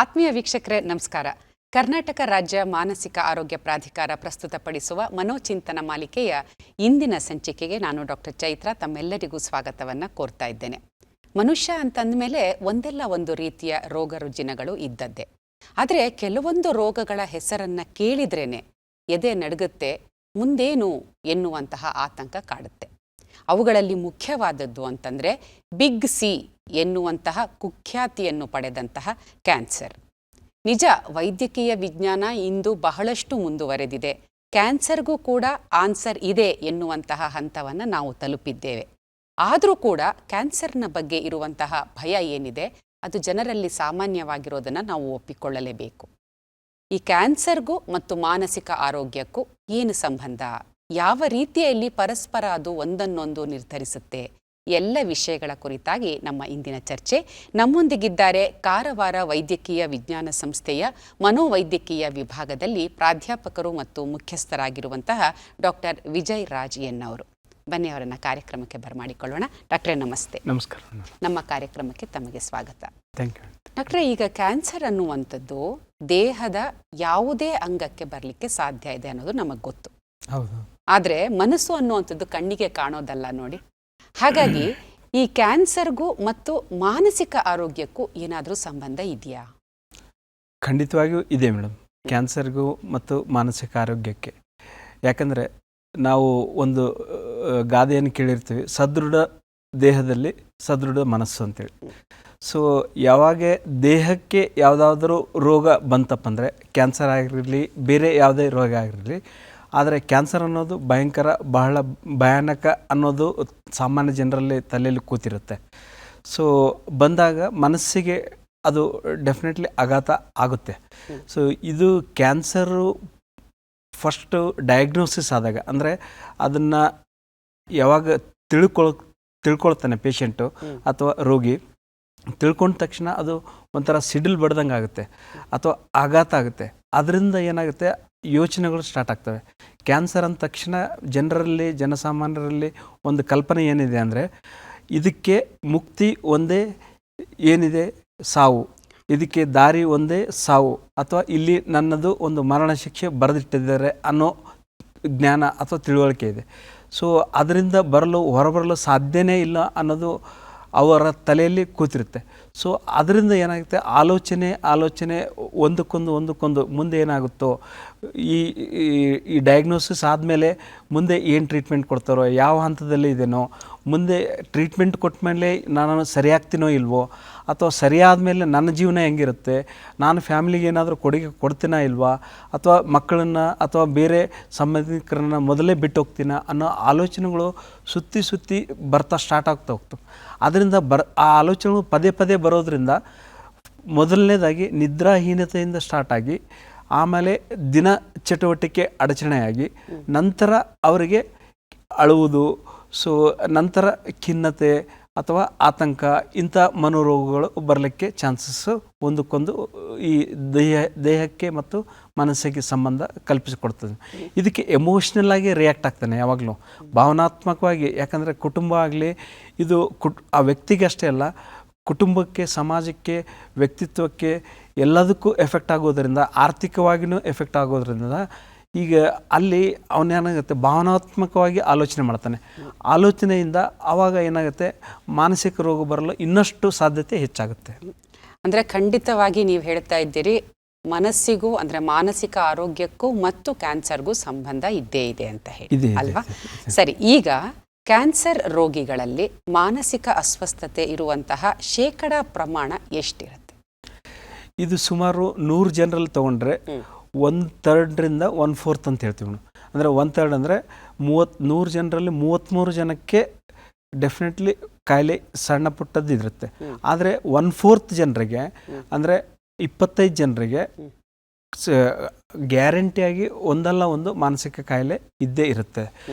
ಆತ್ಮೀಯ ವೀಕ್ಷಕರೇ ನಮಸ್ಕಾರ. ಕರ್ನಾಟಕ ರಾಜ್ಯ ಮಾನಸಿಕ ಆರೋಗ್ಯ ಪ್ರಾಧಿಕಾರ ಪ್ರಸ್ತುತಪಡಿಸುವ ಮನೋಚಿಂತನ ಮಾಲಿಕೆಯ ಇಂದಿನ ಸಂಚಿಕೆಗೆ ನಾನು ಡಾಕ್ಟರ್ ಚೈತ್ರ ತಮ್ಮೆಲ್ಲರಿಗೂ ಸ್ವಾಗತವನ್ನು ಕೋರ್ತಾ ಇದ್ದೇನೆ. ಮನುಷ್ಯ ಅಂತಂದಮೇಲೆ ಒಂದಲ್ಲ ಒಂದು ರೀತಿಯ ರೋಗ ರುಜಿನಗಳು ಇದ್ದದ್ದೇ. ಆದರೆ ಕೆಲವೊಂದು ರೋಗಗಳ ಹೆಸರನ್ನು ಕೇಳಿದ್ರೇನೆ ಎದೆ ನಡುಗುತ್ತೆ, ಮುಂದೇನು ಎನ್ನುವಂತಹ ಆತಂಕ ಕಾಡುತ್ತೆ. ಅವುಗಳಲ್ಲಿ ಮುಖ್ಯವಾದದ್ದು ಅಂತಂದರೆ ಬಿಗ್ ಸಿ ಎನ್ನುವಂತಹ ಕುಖ್ಯಾತಿಯನ್ನು ಪಡೆದಂತಹ ಕ್ಯಾನ್ಸರ್. ನಿಜ, ವೈದ್ಯಕೀಯ ವಿಜ್ಞಾನ ಇಂದು ಬಹಳಷ್ಟು ಮುಂದುವರೆದಿದೆ. ಕ್ಯಾನ್ಸರ್ಗೂ ಕೂಡ ಆನ್ಸರ್ ಇದೆ ಎನ್ನುವಂತಹ ಹಂತವನ್ನು ನಾವು ತಲುಪಿದ್ದೇವೆ. ಆದರೂ ಕೂಡ ಕ್ಯಾನ್ಸರ್ನ ಬಗ್ಗೆ ಇರುವಂತಹ ಭಯ ಏನಿದೆ ಅದು ಜನರಲ್ಲಿ ಸಾಮಾನ್ಯವಾಗಿರೋದನ್ನು ನಾವು ಒಪ್ಪಿಕೊಳ್ಳಲೇಬೇಕು. ಈ ಕ್ಯಾನ್ಸರ್ಗೂ ಮತ್ತು ಮಾನಸಿಕ ಆರೋಗ್ಯಕ್ಕೂ ಏನು ಸಂಬಂಧ, ಯಾವ ರೀತಿಯಲ್ಲಿ ಪರಸ್ಪರ ಅದು ಒಂದನ್ನೊಂದು ನಿರ್ಧರಿಸುತ್ತೆ, ಎಲ್ಲ ವಿಷಯಗಳ ಕುರಿತಾಗಿ ನಮ್ಮ ಇಂದಿನ ಚರ್ಚೆ. ನಮ್ಮೊಂದಿಗಿದ್ದಾರೆ ಕಾರವಾರ ವೈದ್ಯಕೀಯ ವಿಜ್ಞಾನ ಸಂಸ್ಥೆಯ ಮನೋವೈದ್ಯಕೀಯ ವಿಭಾಗದಲ್ಲಿ ಪ್ರಾಧ್ಯಾಪಕರು ಮತ್ತು ಮುಖ್ಯಸ್ಥರಾಗಿರುವಂತಹ ಡಾಕ್ಟರ್ ವಿಜಯ್ ರಾಜ್ ಎನ್ ಅವರು. ಬನ್ನಿ, ಅವರನ್ನು ಕಾರ್ಯಕ್ರಮಕ್ಕೆ ಬರಮಾಡಿಕೊಳ್ಳೋಣ. ಡಾಕ್ಟ್ರೇ ನಮಸ್ತೆ. ನಮಸ್ಕಾರ. ನಮ್ಮ ಕಾರ್ಯಕ್ರಮಕ್ಕೆ ತಮಗೆ ಸ್ವಾಗತ. Thank you. ಡಾಕ್ಟ್ರೇ, ಈಗ ಕ್ಯಾನ್ಸರ್ ಅನ್ನುವಂಥದ್ದು ದೇಹದ ಯಾವುದೇ ಅಂಗಕ್ಕೆ ಬರಲಿಕ್ಕೆ ಸಾಧ್ಯ ಇದೆ ಅನ್ನೋದು ನಮಗೆ ಗೊತ್ತು. ಹೌದು. ಆದರೆ ಮನಸ್ಸು ಅನ್ನುವಂಥದ್ದು ಕಣ್ಣಿಗೆ ಕಾಣೋದಲ್ಲ ನೋಡಿ. ಹಾಗಾಗಿ ಈ ಕ್ಯಾನ್ಸರ್ಗೂ ಮತ್ತು ಮಾನಸಿಕ ಆರೋಗ್ಯಕ್ಕೂ ಏನಾದರೂ ಸಂಬಂಧ ಇದೆಯಾ? ಖಂಡಿತವಾಗಿಯೂ ಇದೆ ಮೇಡಮ್, ಕ್ಯಾನ್ಸರ್ಗೂ ಮತ್ತು ಮಾನಸಿಕ ಆರೋಗ್ಯಕ್ಕೆ. ಯಾಕಂದರೆ ನಾವು ಒಂದು ಗಾದೆಯನ್ನು ಕೇಳಿರ್ತೀವಿ, ಸದೃಢ ದೇಹದಲ್ಲಿ ಸದೃಢ ಮನಸ್ಸು ಅಂತೇಳಿ. ಸೊ ಯಾವಾಗ ದೇಹಕ್ಕೆ ಯಾವುದಾದ್ರೂ ರೋಗ ಬಂತಪ್ಪ ಅಂದರೆ, ಕ್ಯಾನ್ಸರ್ ಆಗಿರಲಿ ಬೇರೆ ಯಾವುದೇ ರೋಗ ಆಗಿರಲಿ, ಆದರೆ ಕ್ಯಾನ್ಸರ್ ಅನ್ನೋದು ಬಹಳ ಭಯಾನಕ ಅನ್ನೋದು ಸಾಮಾನ್ಯ ಜನರಲ್ಲಿ ತಲೆಯಲ್ಲಿ ಕೂತಿರುತ್ತೆ. ಸೊ ಬಂದಾಗ ಮನಸ್ಸಿಗೆ ಅದು ಡೆಫಿನೆಟ್ಲಿ ಆಘಾತ ಆಗುತ್ತೆ. ಸೊ ಇದು ಕ್ಯಾನ್ಸರು ಫಸ್ಟು ಡಯಾಗ್ನೋಸಿಸ್ ಆದಾಗ, ಅಂದರೆ ಅದನ್ನು ಯಾವಾಗ ತಿಳ್ಕೊಳ್ತಾನೆ ಪೇಷಂಟು ಅಥವಾ ರೋಗಿ, ತಿಳ್ಕೊಂಡ ತಕ್ಷಣ ಅದು ಒಂಥರ ಸಿಡಿಲ್ ಬಡ್ದಂಗೆ ಆಗುತ್ತೆ ಅಥವಾ ಆಘಾತ ಆಗುತ್ತೆ. ಅದರಿಂದ ಏನಾಗುತ್ತೆ, ಯೋಚನೆಗಳು ಸ್ಟಾರ್ಟ್ ಆಗ್ತವೆ. ಕ್ಯಾನ್ಸರ್ ಅಂದ ತಕ್ಷಣ ಜನಸಾಮಾನ್ಯರಲ್ಲಿ ಒಂದು ಕಲ್ಪನೆ ಏನಿದೆ ಅಂದರೆ, ಇದಕ್ಕೆ ಮುಕ್ತಿ ಒಂದೇ ಏನಿದೆ, ಸಾವು. ಇದಕ್ಕೆ ದಾರಿ ಒಂದೇ ಸಾವು, ಅಥವಾ ಇಲ್ಲಿ ನನ್ನದು ಒಂದು ಮರಣ ಶಿಕ್ಷೆ ಬರೆದಿಟ್ಟಿದ್ದಾರೆ ಅನ್ನೋ ಜ್ಞಾನ ಅಥವಾ ತಿಳುವಳಿಕೆ ಇದೆ. ಸೊ ಅದರಿಂದ ಹೊರಬರಲು ಸಾಧ್ಯನೇ ಇಲ್ಲ ಅನ್ನೋದು ಅವರ ತಲೆಯಲ್ಲಿ ಕೂತಿರುತ್ತೆ. ಸೊ ಅದರಿಂದ ಏನಾಗುತ್ತೆ, ಆಲೋಚನೆ ಒಂದಕ್ಕೊಂದು ಮುಂದೆ ಏನಾಗುತ್ತೋ, ಈ ಡಯಾಗ್ನೋಸಿಸ್ ಆದಮೇಲೆ ಮುಂದೆ ಏನು ಟ್ರೀಟ್ಮೆಂಟ್ ಕೊಡ್ತಾರೋ, ಯಾವ ಹಂತದಲ್ಲಿ ಇದೆನೋ, ಮುಂದೆ ಟ್ರೀಟ್ಮೆಂಟ್ ಕೊಟ್ಟ ಮೇಲೆ ನಾನು ಸರಿಯಾಗ್ತೀನೋ ಇಲ್ವೋ, ಅಥವಾ ಸರಿಯಾದ ಮೇಲೆ ನನ್ನ ಜೀವನ ಹೆಂಗಿರುತ್ತೆ, ನಾನು ಫ್ಯಾಮಿಲಿಗೆ ಏನಾದರೂ ಕೊಡುಗೆ ಕೊಡ್ತೀನಾ ಇಲ್ವಾ, ಅಥವಾ ಮಕ್ಕಳನ್ನು ಅಥವಾ ಬೇರೆ ಸಂಬಂಧಿಕರನ್ನು ಮೊದಲೇ ಬಿಟ್ಟು ಹೋಗ್ತೀನ ಅನ್ನೋ ಆಲೋಚನೆಗಳು ಸುತ್ತಿ ಬರ್ತಾ ಸ್ಟಾರ್ಟ್ ಆಗ್ತಾ ಹೋಗ್ತವೆ. ಅದರಿಂದ ಆ ಆಲೋಚನೆಗಳು ಪದೇ ಬರೋದ್ರಿಂದ ಮೊದಲನೇದಾಗಿ ನಿದ್ರಾಹೀನತೆಯಿಂದ ಸ್ಟಾರ್ಟ್ ಆಗಿ, ಆಮೇಲೆ ದಿನ ಚಟುವಟಿಕೆ ಅಡಚಣೆಯಾಗಿ, ನಂತರ ಅವರಿಗೆ ಅಳುವುದು, ಸೊ ನಂತರ ಖಿನ್ನತೆ ಅಥವಾ ಆತಂಕ, ಇಂಥ ಮನೋರೋಗಗಳು ಬರಲಿಕ್ಕೆ ಚಾನ್ಸಸ್ಸು ಒಂದಕ್ಕೊಂದು ಈ ದೇಹಕ್ಕೆ ಮತ್ತು ಮನಸ್ಸಿಗೆ ಸಂಬಂಧ ಕಲ್ಪಿಸಿಕೊಡ್ತದೆ. ಇದಕ್ಕೆ ಎಮೋಷ್ನಲ್ ಆಗಿ ರಿಯಾಕ್ಟ್ ಆಗ್ತಾನೆ ಯಾವಾಗಲೂ, ಭಾವನಾತ್ಮಕವಾಗಿ. ಯಾಕಂದರೆ ಕುಟುಂಬ ಆಗಲಿ, ಇದು ಆ ವ್ಯಕ್ತಿಗೆ ಅಷ್ಟೇ ಅಲ್ಲ, ಕುಟುಂಬಕ್ಕೆ, ಸಮಾಜಕ್ಕೆ, ವ್ಯಕ್ತಿತ್ವಕ್ಕೆ ಎಲ್ಲದಕ್ಕೂ ಎಫೆಕ್ಟ್ ಆಗೋದರಿಂದ, ಆರ್ಥಿಕವಾಗಿಯೂ ಎಫೆಕ್ಟ್ ಆಗೋದ್ರಿಂದ ಈಗ ಅಲ್ಲಿ ಅವನೇನಾಗುತ್ತೆ, ಭಾವನಾತ್ಮಕವಾಗಿ ಆಲೋಚನೆ ಮಾಡ್ತಾನೆ. ಆಲೋಚನೆಯಿಂದ ಆವಾಗ ಏನಾಗುತ್ತೆ, ಮಾನಸಿಕ ರೋಗ ಬರಲು ಇನ್ನಷ್ಟು ಸಾಧ್ಯತೆ ಹೆಚ್ಚಾಗುತ್ತೆ. ಅಂದರೆ ಖಂಡಿತವಾಗಿ ನೀವು ಹೇಳ್ತಾ ಇದ್ದೀರಿ, ಮನಸ್ಸಿಗೂ ಅಂದರೆ ಮಾನಸಿಕ ಆರೋಗ್ಯಕ್ಕೂ ಮತ್ತು ಕ್ಯಾನ್ಸರ್ಗೂ ಸಂಬಂಧ ಇದ್ದೇ ಇದೆ ಅಂತ ಹೇಳಿ ಅಲ್ವಾ? ಸರಿ, ಈಗ ಕ್ಯಾನ್ಸರ್ ರೋಗಿಗಳಲ್ಲಿ ಮಾನಸಿಕ ಅಸ್ವಸ್ಥತೆ ಇರುವಂತಹ ಶೇಕಡ ಪ್ರಮಾಣ ಎಷ್ಟಿರುತ್ತೆ? ಇದು ಸುಮಾರು 100 ಜನರಲ್ಲಿ ತೊಗೊಂಡ್ರೆ 1/3 1/4 ಅಂತ ಹೇಳ್ತೀವಿ ನಾವು. ಅಂದರೆ 1/3 ಅಂದರೆ 100 ಜನರಲ್ಲಿ 33 ಜನಕ್ಕೆ ಡೆಫಿನೆಟ್ಲಿ ಕಾಯಿಲೆ ಸಣ್ಣ ಪುಟ್ಟದ್ದು ಇರುತ್ತೆ. ಆದರೆ 1/4 ಜನರಿಗೆ, ಅಂದರೆ 25 ಜನರಿಗೆ ಗ್ಯಾರಂಟಿಯಾಗಿ ಒಂದಲ್ಲ ಒಂದು ಮಾನಸಿಕ ಕಾಯಿಲೆ ಇದ್ದೇ ಇರುತ್ತೆ.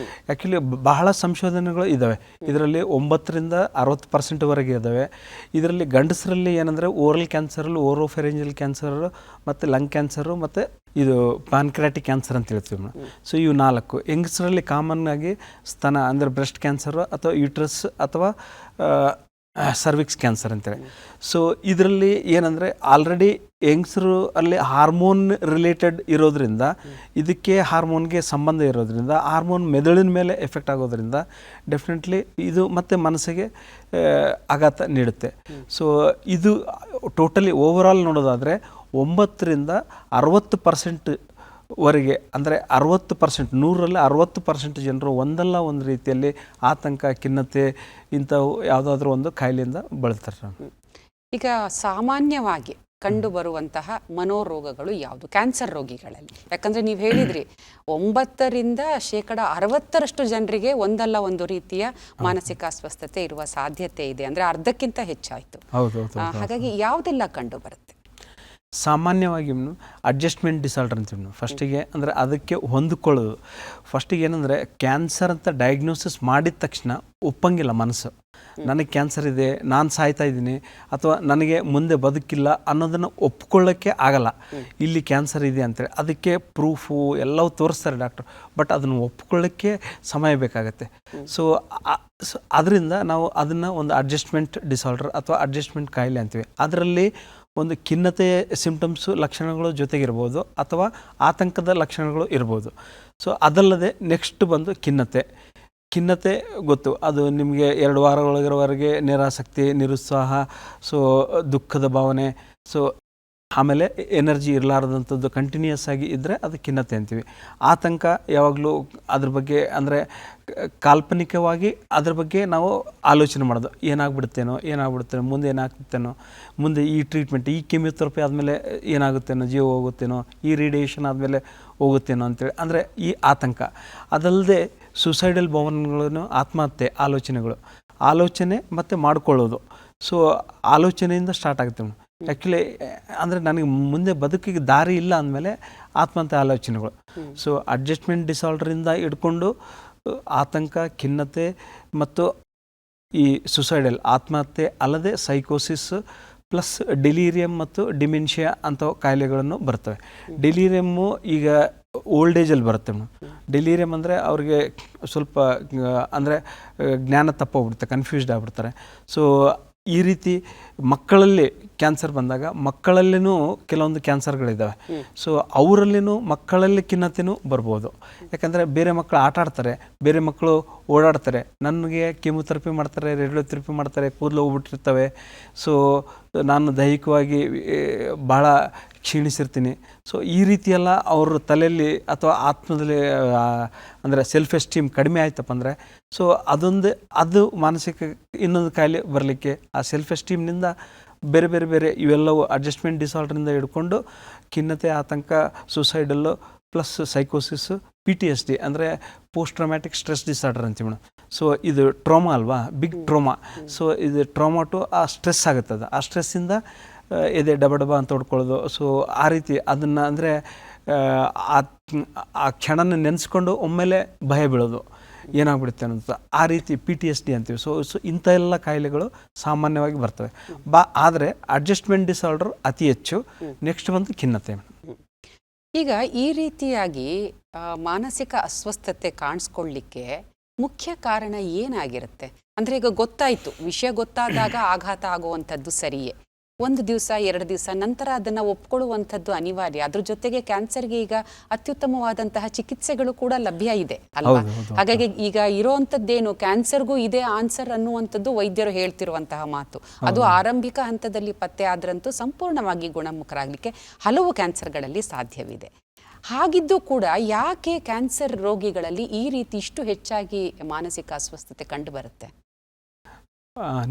ಆ್ಯಕ್ಚುಲಿ ಬಹಳ ಸಂಶೋಧನೆಗಳು ಇದ್ದಾವೆ. ಇದರಲ್ಲಿ 9ರಿಂದ 60% ಇದ್ದಾವೆ. ಇದರಲ್ಲಿ ಗಂಡಸರಲ್ಲಿ ಏನಂದರೆ ಓರಲ್ ಕ್ಯಾನ್ಸರಲ್ಲಿ ಓರೋಫೆರೆಂಜಿಯಲ್ ಕ್ಯಾನ್ಸರು ಮತ್ತು ಲಂಗ್ ಕ್ಯಾನ್ಸರು ಮತ್ತು ಇದು ಪ್ಯಾನ್ಕ್ರಿಯಾಟಿಕ್ ಕ್ಯಾನ್ಸರ್ ಅಂತ ಹೇಳ್ತೀವಿ ನಾವು. ಸೊ ಇವು 4. ಹೆಂಗಸರಲ್ಲಿ ಕಾಮನ್ ಆಗಿ ಸ್ತನ ಅಂದರೆ ಬ್ರೆಸ್ಟ್ ಕ್ಯಾನ್ಸರು ಅಥವಾ ಯೂಟ್ರಸ್ ಅಥವಾ ಸರ್ವಿಕ್ಸ್ ಕ್ಯಾನ್ಸರ್ ಅಂತೇಳಿ. ಸೊ ಇದರಲ್ಲಿ ಏನಂದರೆ ಆಲ್ರೆಡಿ ಯಂಗ್ಸರು ಅಲ್ಲಿ ಹಾರ್ಮೋನ್ ರಿಲೇಟೆಡ್ ಇರೋದ್ರಿಂದ, ಇದಕ್ಕೆ ಹಾರ್ಮೋನ್ಗೆ ಸಂಬಂಧ ಇರೋದ್ರಿಂದ, ಹಾರ್ಮೋನ್ ಮೆದುಳಿನ ಮೇಲೆ ಎಫೆಕ್ಟ್ ಆಗೋದ್ರಿಂದ ಡೆಫಿನೆಟ್ಲಿ ಇದು ಮತ್ತೆ ಮನಸ್ಸಿಗೆ ಆಘಾತ ನೀಡುತ್ತೆ. ಸೊ ಇದು ಟೋಟಲಿ ಓವರಾಲ್ ನೋಡೋದಾದರೆ 9% ವರೆಗೆ, ಅಂದರೆ 60%, 100ರಲ್ಲಿ 60% ಜನರು ಒಂದಲ್ಲ ಒಂದು ರೀತಿಯಲ್ಲಿ ಆತಂಕ, ಖಿನ್ನತೆ ಇಂಥವು ಯಾವುದಾದ್ರೂ ಒಂದು ಕಾಯಿಲೆಯಿಂದ ಬಳಲ್ತಾರೆ. ಈಗ ಸಾಮಾನ್ಯವಾಗಿ ಕಂಡು ಬರುವಂತಹ ಮನೋರೋಗಗಳು ಯಾವುದು ಕ್ಯಾನ್ಸರ್ ರೋಗಿಗಳಲ್ಲಿ? ಯಾಕಂದರೆ ನೀವು ಹೇಳಿದ್ರಿ 9% ಜನರಿಗೆ ಒಂದಲ್ಲ ಒಂದು ರೀತಿಯ ಮಾನಸಿಕ ಅಸ್ವಸ್ಥತೆ ಇರುವ ಸಾಧ್ಯತೆ ಇದೆ, ಅಂದರೆ ಅರ್ಧಕ್ಕಿಂತ ಹೆಚ್ಚಾಯಿತು. ಹಾಗಾಗಿ ಯಾವುದೆಲ್ಲ ಕಂಡು ಬರುತ್ತೆ? ಸಾಮಾನ್ಯವಾಗಿ ಅಡ್ಜಸ್ಟ್ಮೆಂಟ್ ಡಿಸಾರ್ಡರ್ ಅಂತೀವಿ ಫಸ್ಟಿಗೆ. ಅಂದರೆ ಅದಕ್ಕೆ ಹೊಂದಿಕೊಳ್ಳೋದು. ಫಸ್ಟಿಗೆ ಏನಂದರೆ ಕ್ಯಾನ್ಸರ್ ಅಂತ ಡಯಾಗ್ನೋಸಿಸ್ ಮಾಡಿದ ತಕ್ಷಣ ಒಪ್ಪಂಗಿಲ್ಲ ಮನಸ್ಸು. ನನಗೆ ಕ್ಯಾನ್ಸರ್ ಇದೆ, ನಾನು ಸಾಯ್ತಾ ಇದ್ದೀನಿ, ಅಥವಾ ನನಗೆ ಮುಂದೆ ಬದುಕಿಲ್ಲ ಅನ್ನೋದನ್ನು ಒಪ್ಕೊಳ್ಳೋಕ್ಕೆ ಆಗಲ್ಲ. ಇಲ್ಲಿ ಕ್ಯಾನ್ಸರ್ ಇದೆ ಅಂತೇಳಿ ಅದಕ್ಕೆ ಪ್ರೂಫು ಎಲ್ಲವೂ ತೋರಿಸ್ತಾರೆ ಡಾಕ್ಟ್ರು, ಬಟ್ ಅದನ್ನು ಒಪ್ಕೊಳ್ಳೋಕ್ಕೆ ಸಮಯ ಬೇಕಾಗತ್ತೆ. ಸೊ ಅದರಿಂದ ನಾವು ಅದನ್ನು ಒಂದು ಅಡ್ಜಸ್ಟ್ಮೆಂಟ್ ಡಿಸಾರ್ಡರ್ ಅಥವಾ ಅಡ್ಜಸ್ಟ್ಮೆಂಟ್ ಕಾಯಿಲೆ ಅಂತೀವಿ. ಅದರಲ್ಲಿ ಒಂದು ಖಿನ್ನತೆ ಸಿಂಪ್ಟಮ್ಸು ಲಕ್ಷಣಗಳು ಜೊತೆಗಿರ್ಬೋದು, ಅಥವಾ ಆತಂಕದ ಲಕ್ಷಣಗಳು ಇರ್ಬೋದು. ಸೊ ಅದಲ್ಲದೆ ನೆಕ್ಸ್ಟ್ ಬಂದು ಖಿನ್ನತೆ ಗೊತ್ತು, ಅದು ನಿಮಗೆ 2 ವಾರಗಳವರೆಗೆ ನಿರಾಸಕ್ತಿ, ನಿರುತ್ಸಾಹ, ಸೊ ದುಃಖದ ಭಾವನೆ, ಸೊ ಆಮೇಲೆ ಎನರ್ಜಿ ಇರಲಾರ್ದಂಥದ್ದು ಕಂಟಿನ್ಯೂಸ್ ಆಗಿ ಇದ್ದರೆ ಅದು ಖಿನ್ನತೆ ಅಂತೀವಿ. ಆತಂಕ ಯಾವಾಗಲೂ ಅದ್ರ ಬಗ್ಗೆ, ಅಂದರೆ ಕಾಲ್ಪನಿಕವಾಗಿ ಅದ್ರ ಬಗ್ಗೆ ನಾವು ಆಲೋಚನೆ ಮಾಡೋದು, ಏನಾಗ್ಬಿಡುತ್ತೇನೋ, ಮುಂದೆ ಏನಾಗ್ತೇನೋ, ಮುಂದೆ ಈ ಟ್ರೀಟ್ಮೆಂಟ್, ಈ ಕೆಮಿಯೋಥೆರಪಿ ಆದಮೇಲೆ ಏನಾಗುತ್ತೇನೋ, ಜೀವ ಹೋಗುತ್ತೇನೋ, ಈ ರೇಡಿಯೇಷನ್ ಆದಮೇಲೆ ಹೋಗುತ್ತೇನೋ ಅಂತೇಳಿ, ಅಂದರೆ ಈ ಆತಂಕ. ಅದಲ್ಲದೆ ಸುಸೈಡಲ್ ಭಾವನೆಗಳನ್ನು, ಆತ್ಮಹತ್ಯೆ ಆಲೋಚನೆ ಮತ್ತು ಮಾಡಿಕೊಳ್ಳೋದು. ಸೊ ಆಲೋಚನೆಯಿಂದ ಸ್ಟಾರ್ಟ್ ಆಗುತ್ತೆ ಆ್ಯಕ್ಚುಲಿ. ಅಂದರೆ ನನಗೆ ಮುಂದೆ ಬದುಕಿಗೆ ದಾರಿ ಇಲ್ಲ ಅಂದಮೇಲೆ ಆತ್ಮಹತ್ಯೆ ಆಲೋಚನೆಗಳು. ಸೊ ಅಡ್ಜಸ್ಟ್ಮೆಂಟ್ ಡಿಸಾರ್ಡರಿಂದ ಹಿಡ್ಕೊಂಡು ಆತಂಕ, ಖಿನ್ನತೆ ಮತ್ತು ಈ ಸುಸೈಡಲ್ ಆತ್ಮಹತ್ಯೆ ಅಲ್ಲದೆ ಸೈಕೋಸಿಸ್ ಪ್ಲಸ್ ಡೆಲೀರಿಯಮ್ ಮತ್ತು ಡಿಮೆನ್ಷಿಯಾ ಅಂಥ ಕಾಯಿಲೆಗಳನ್ನು ಬರ್ತವೆ. ಡೆಲೀರಿಯಮ್ಮು ಈಗ ಓಲ್ಡ್ ಏಜಲ್ಲಿ ಬರುತ್ತೆ. ಡೆಲೀರಿಯಮ್ ಅಂದರೆ ಅವ್ರಿಗೆ ಸ್ವಲ್ಪ ಅಂದರೆ ಜ್ಞಾನ ತಪ್ಪೋಗ್ಬಿಡುತ್ತೆ, ಕನ್ಫ್ಯೂಸ್ಡ್ ಆಗಿಬಿಡ್ತಾರೆ. ಸೊ ಈ ರೀತಿ ಮಕ್ಕಳಲ್ಲಿ ಕ್ಯಾನ್ಸರ್ ಬಂದಾಗ ಮಕ್ಕಳಲ್ಲಿನೂ ಕೆಲವೊಂದು ಕ್ಯಾನ್ಸರ್ಗಳಿದ್ದಾವೆ. ಸೊ ಅವರಲ್ಲಿನೂ ಮಕ್ಕಳಲ್ಲಿ ಖಿನ್ನತೆನೂ ಬರ್ಬೋದು. ಯಾಕಂದರೆ ಬೇರೆ ಮಕ್ಕಳು ಆಟ ಆಡ್ತಾರೆ, ಬೇರೆ ಮಕ್ಕಳು ಓಡಾಡ್ತಾರೆ, ನನಗೆ ಕೆಮೊಥೆರಪಿ ಮಾಡ್ತಾರೆ, ರೇಡಿಯೋಥೆರಪಿ ಮಾಡ್ತಾರೆ, ಕೂದಲು ಹೋಗ್ಬಿಟ್ಟಿರ್ತವೆ. ಸೊ ನಾನು ದೈಹಿಕವಾಗಿ ಭಾಳ ಕ್ಷೀಣಿಸಿರ್ತೀನಿ. ಸೊ ಈ ರೀತಿಯೆಲ್ಲ ಅವ್ರ ತಲೆಯಲ್ಲಿ ಅಥವಾ ಆತ್ಮದಲ್ಲಿ ಅಂದರೆ ಸೆಲ್ಫ್ ಎಸ್ಟೀಮ್ ಕಡಿಮೆ ಆಯ್ತಪ್ಪ ಅಂದರೆ, ಸೊ ಅದು ಮಾನಸಿಕ ಇನ್ನೊಂದು ಕಾಯಿಲೆ ಬರಲಿಕ್ಕೆ ಆ ಸೆಲ್ಫ್ ಎಸ್ಟೀಮ್ನಿಂದ ಬೇರೆ ಇವೆಲ್ಲವೂ ಅಡ್ಜಸ್ಟ್ಮೆಂಟ್ ಡಿಸಾರ್ಡರಿಂದ ಹಿಡ್ಕೊಂಡು ಖಿನ್ನತೆ, ಆತಂಕ, ಸುಸೈಡಲ್ಲು ಪ್ಲಸ್ ಸೈಕೋಸಿಸ್, PTSD ಅಂದರೆ ಪೋಸ್ಟ್ ಟ್ರಾಮ್ಯಾಟಿಕ್ ಸ್ಟ್ರೆಸ್ ಡಿಸಾರ್ಡರ್ ಅಂತೀವಿ ಮೇಡಮ್. ಸೊ ಇದು ಟ್ರಾಮಾ ಅಲ್ವಾ, ಬಿಗ್ ಟ್ರಾಮಾ. ಸೊ ಇದು ಟ್ರಾಮಾ ಟು ಆ ಸ್ಟ್ರೆಸ್ ಆಗುತ್ತದೆ, ಆ ಸ್ಟ್ರೆಸ್ಸಿಂದ ಎದೆ ಡಬ ಅಂತ ಹೊಡ್ಕೊಳ್ಳೋದು. ಸೊ ಆ ರೀತಿ ಅದನ್ನು ಅಂದರೆ ಆ ಕ್ಷಣನ ನೆನೆಸ್ಕೊಂಡು ಒಮ್ಮೆಲೆ ಭಯ ಬೀಳೋದು, ಏನಾಗ್ಬಿಡುತ್ತೆ ಅನ್ನೋದು, ಆ ರೀತಿ PTSD ಅಂತೀವಿ. ಸೊ ಇಂಥ ಎಲ್ಲ ಕಾಯಿಲೆಗಳು ಸಾಮಾನ್ಯವಾಗಿ ಬರ್ತವೆ. ಆದರೆ ಅಡ್ಜಸ್ಟ್ಮೆಂಟ್ ಡಿಸಾರ್ಡರ್ ಅತಿ ಹೆಚ್ಚು. ನೆಕ್ಸ್ಟ್ ಬಂದು ಖಿನ್ನತೆ. ಈಗ ಈ ರೀತಿಯಾಗಿ ಮಾನಸಿಕ ಅಸ್ವಸ್ಥತೆ ಕಾಣಿಸ್ಕೊಳ್ಳಿಕ್ಕೆ ಮುಖ್ಯ ಕಾರಣ ಏನಾಗಿರುತ್ತೆ? ಅಂದರೆ ಈಗ ಗೊತ್ತಾಯಿತು, ವಿಷಯ ಗೊತ್ತಾದಾಗ ಆಘಾತ ಆಗುವಂಥದ್ದು ಸರಿಯೇ, 1 ದಿವಸ 2 ದಿವಸ ನಂತರ ಅದನ್ನು ಒಪ್ಕೊಳ್ಳುವಂಥದ್ದು ಅನಿವಾರ್ಯ. ಅದ್ರ ಜೊತೆಗೆ ಕ್ಯಾನ್ಸರ್ಗೆ ಈಗ ಅತ್ಯುತ್ತಮವಾದಂತಹ ಚಿಕಿತ್ಸೆಗಳು ಕೂಡ ಲಭ್ಯ ಇದೆ ಅಲ್ವಾ? ಹಾಗಾಗಿ ಈಗ ಇರೋವಂಥದ್ದೇನು, ಕ್ಯಾನ್ಸರ್ಗೂ ಇದೇ ಆನ್ಸರ್ ಅನ್ನುವಂಥದ್ದು ವೈದ್ಯರು ಹೇಳ್ತಿರುವಂತಹ ಮಾತು. ಅದು ಆರಂಭಿಕ ಹಂತದಲ್ಲಿ ಪತ್ತೆ ಆದ್ರಂತೂ ಸಂಪೂರ್ಣವಾಗಿ ಗುಣಮುಖರಾಗಲಿಕ್ಕೆ ಹಲವು ಕ್ಯಾನ್ಸರ್ಗಳಲ್ಲಿ ಸಾಧ್ಯವಿದೆ. ಹಾಗಿದ್ದು ಕೂಡ ಯಾಕೆ ಕ್ಯಾನ್ಸರ್ ರೋಗಿಗಳಲ್ಲಿ ಈ ರೀತಿ ಇಷ್ಟು ಹೆಚ್ಚಾಗಿ ಮಾನಸಿಕ ಅಸ್ವಸ್ಥತೆ ಕಂಡು ಬರುತ್ತೆ?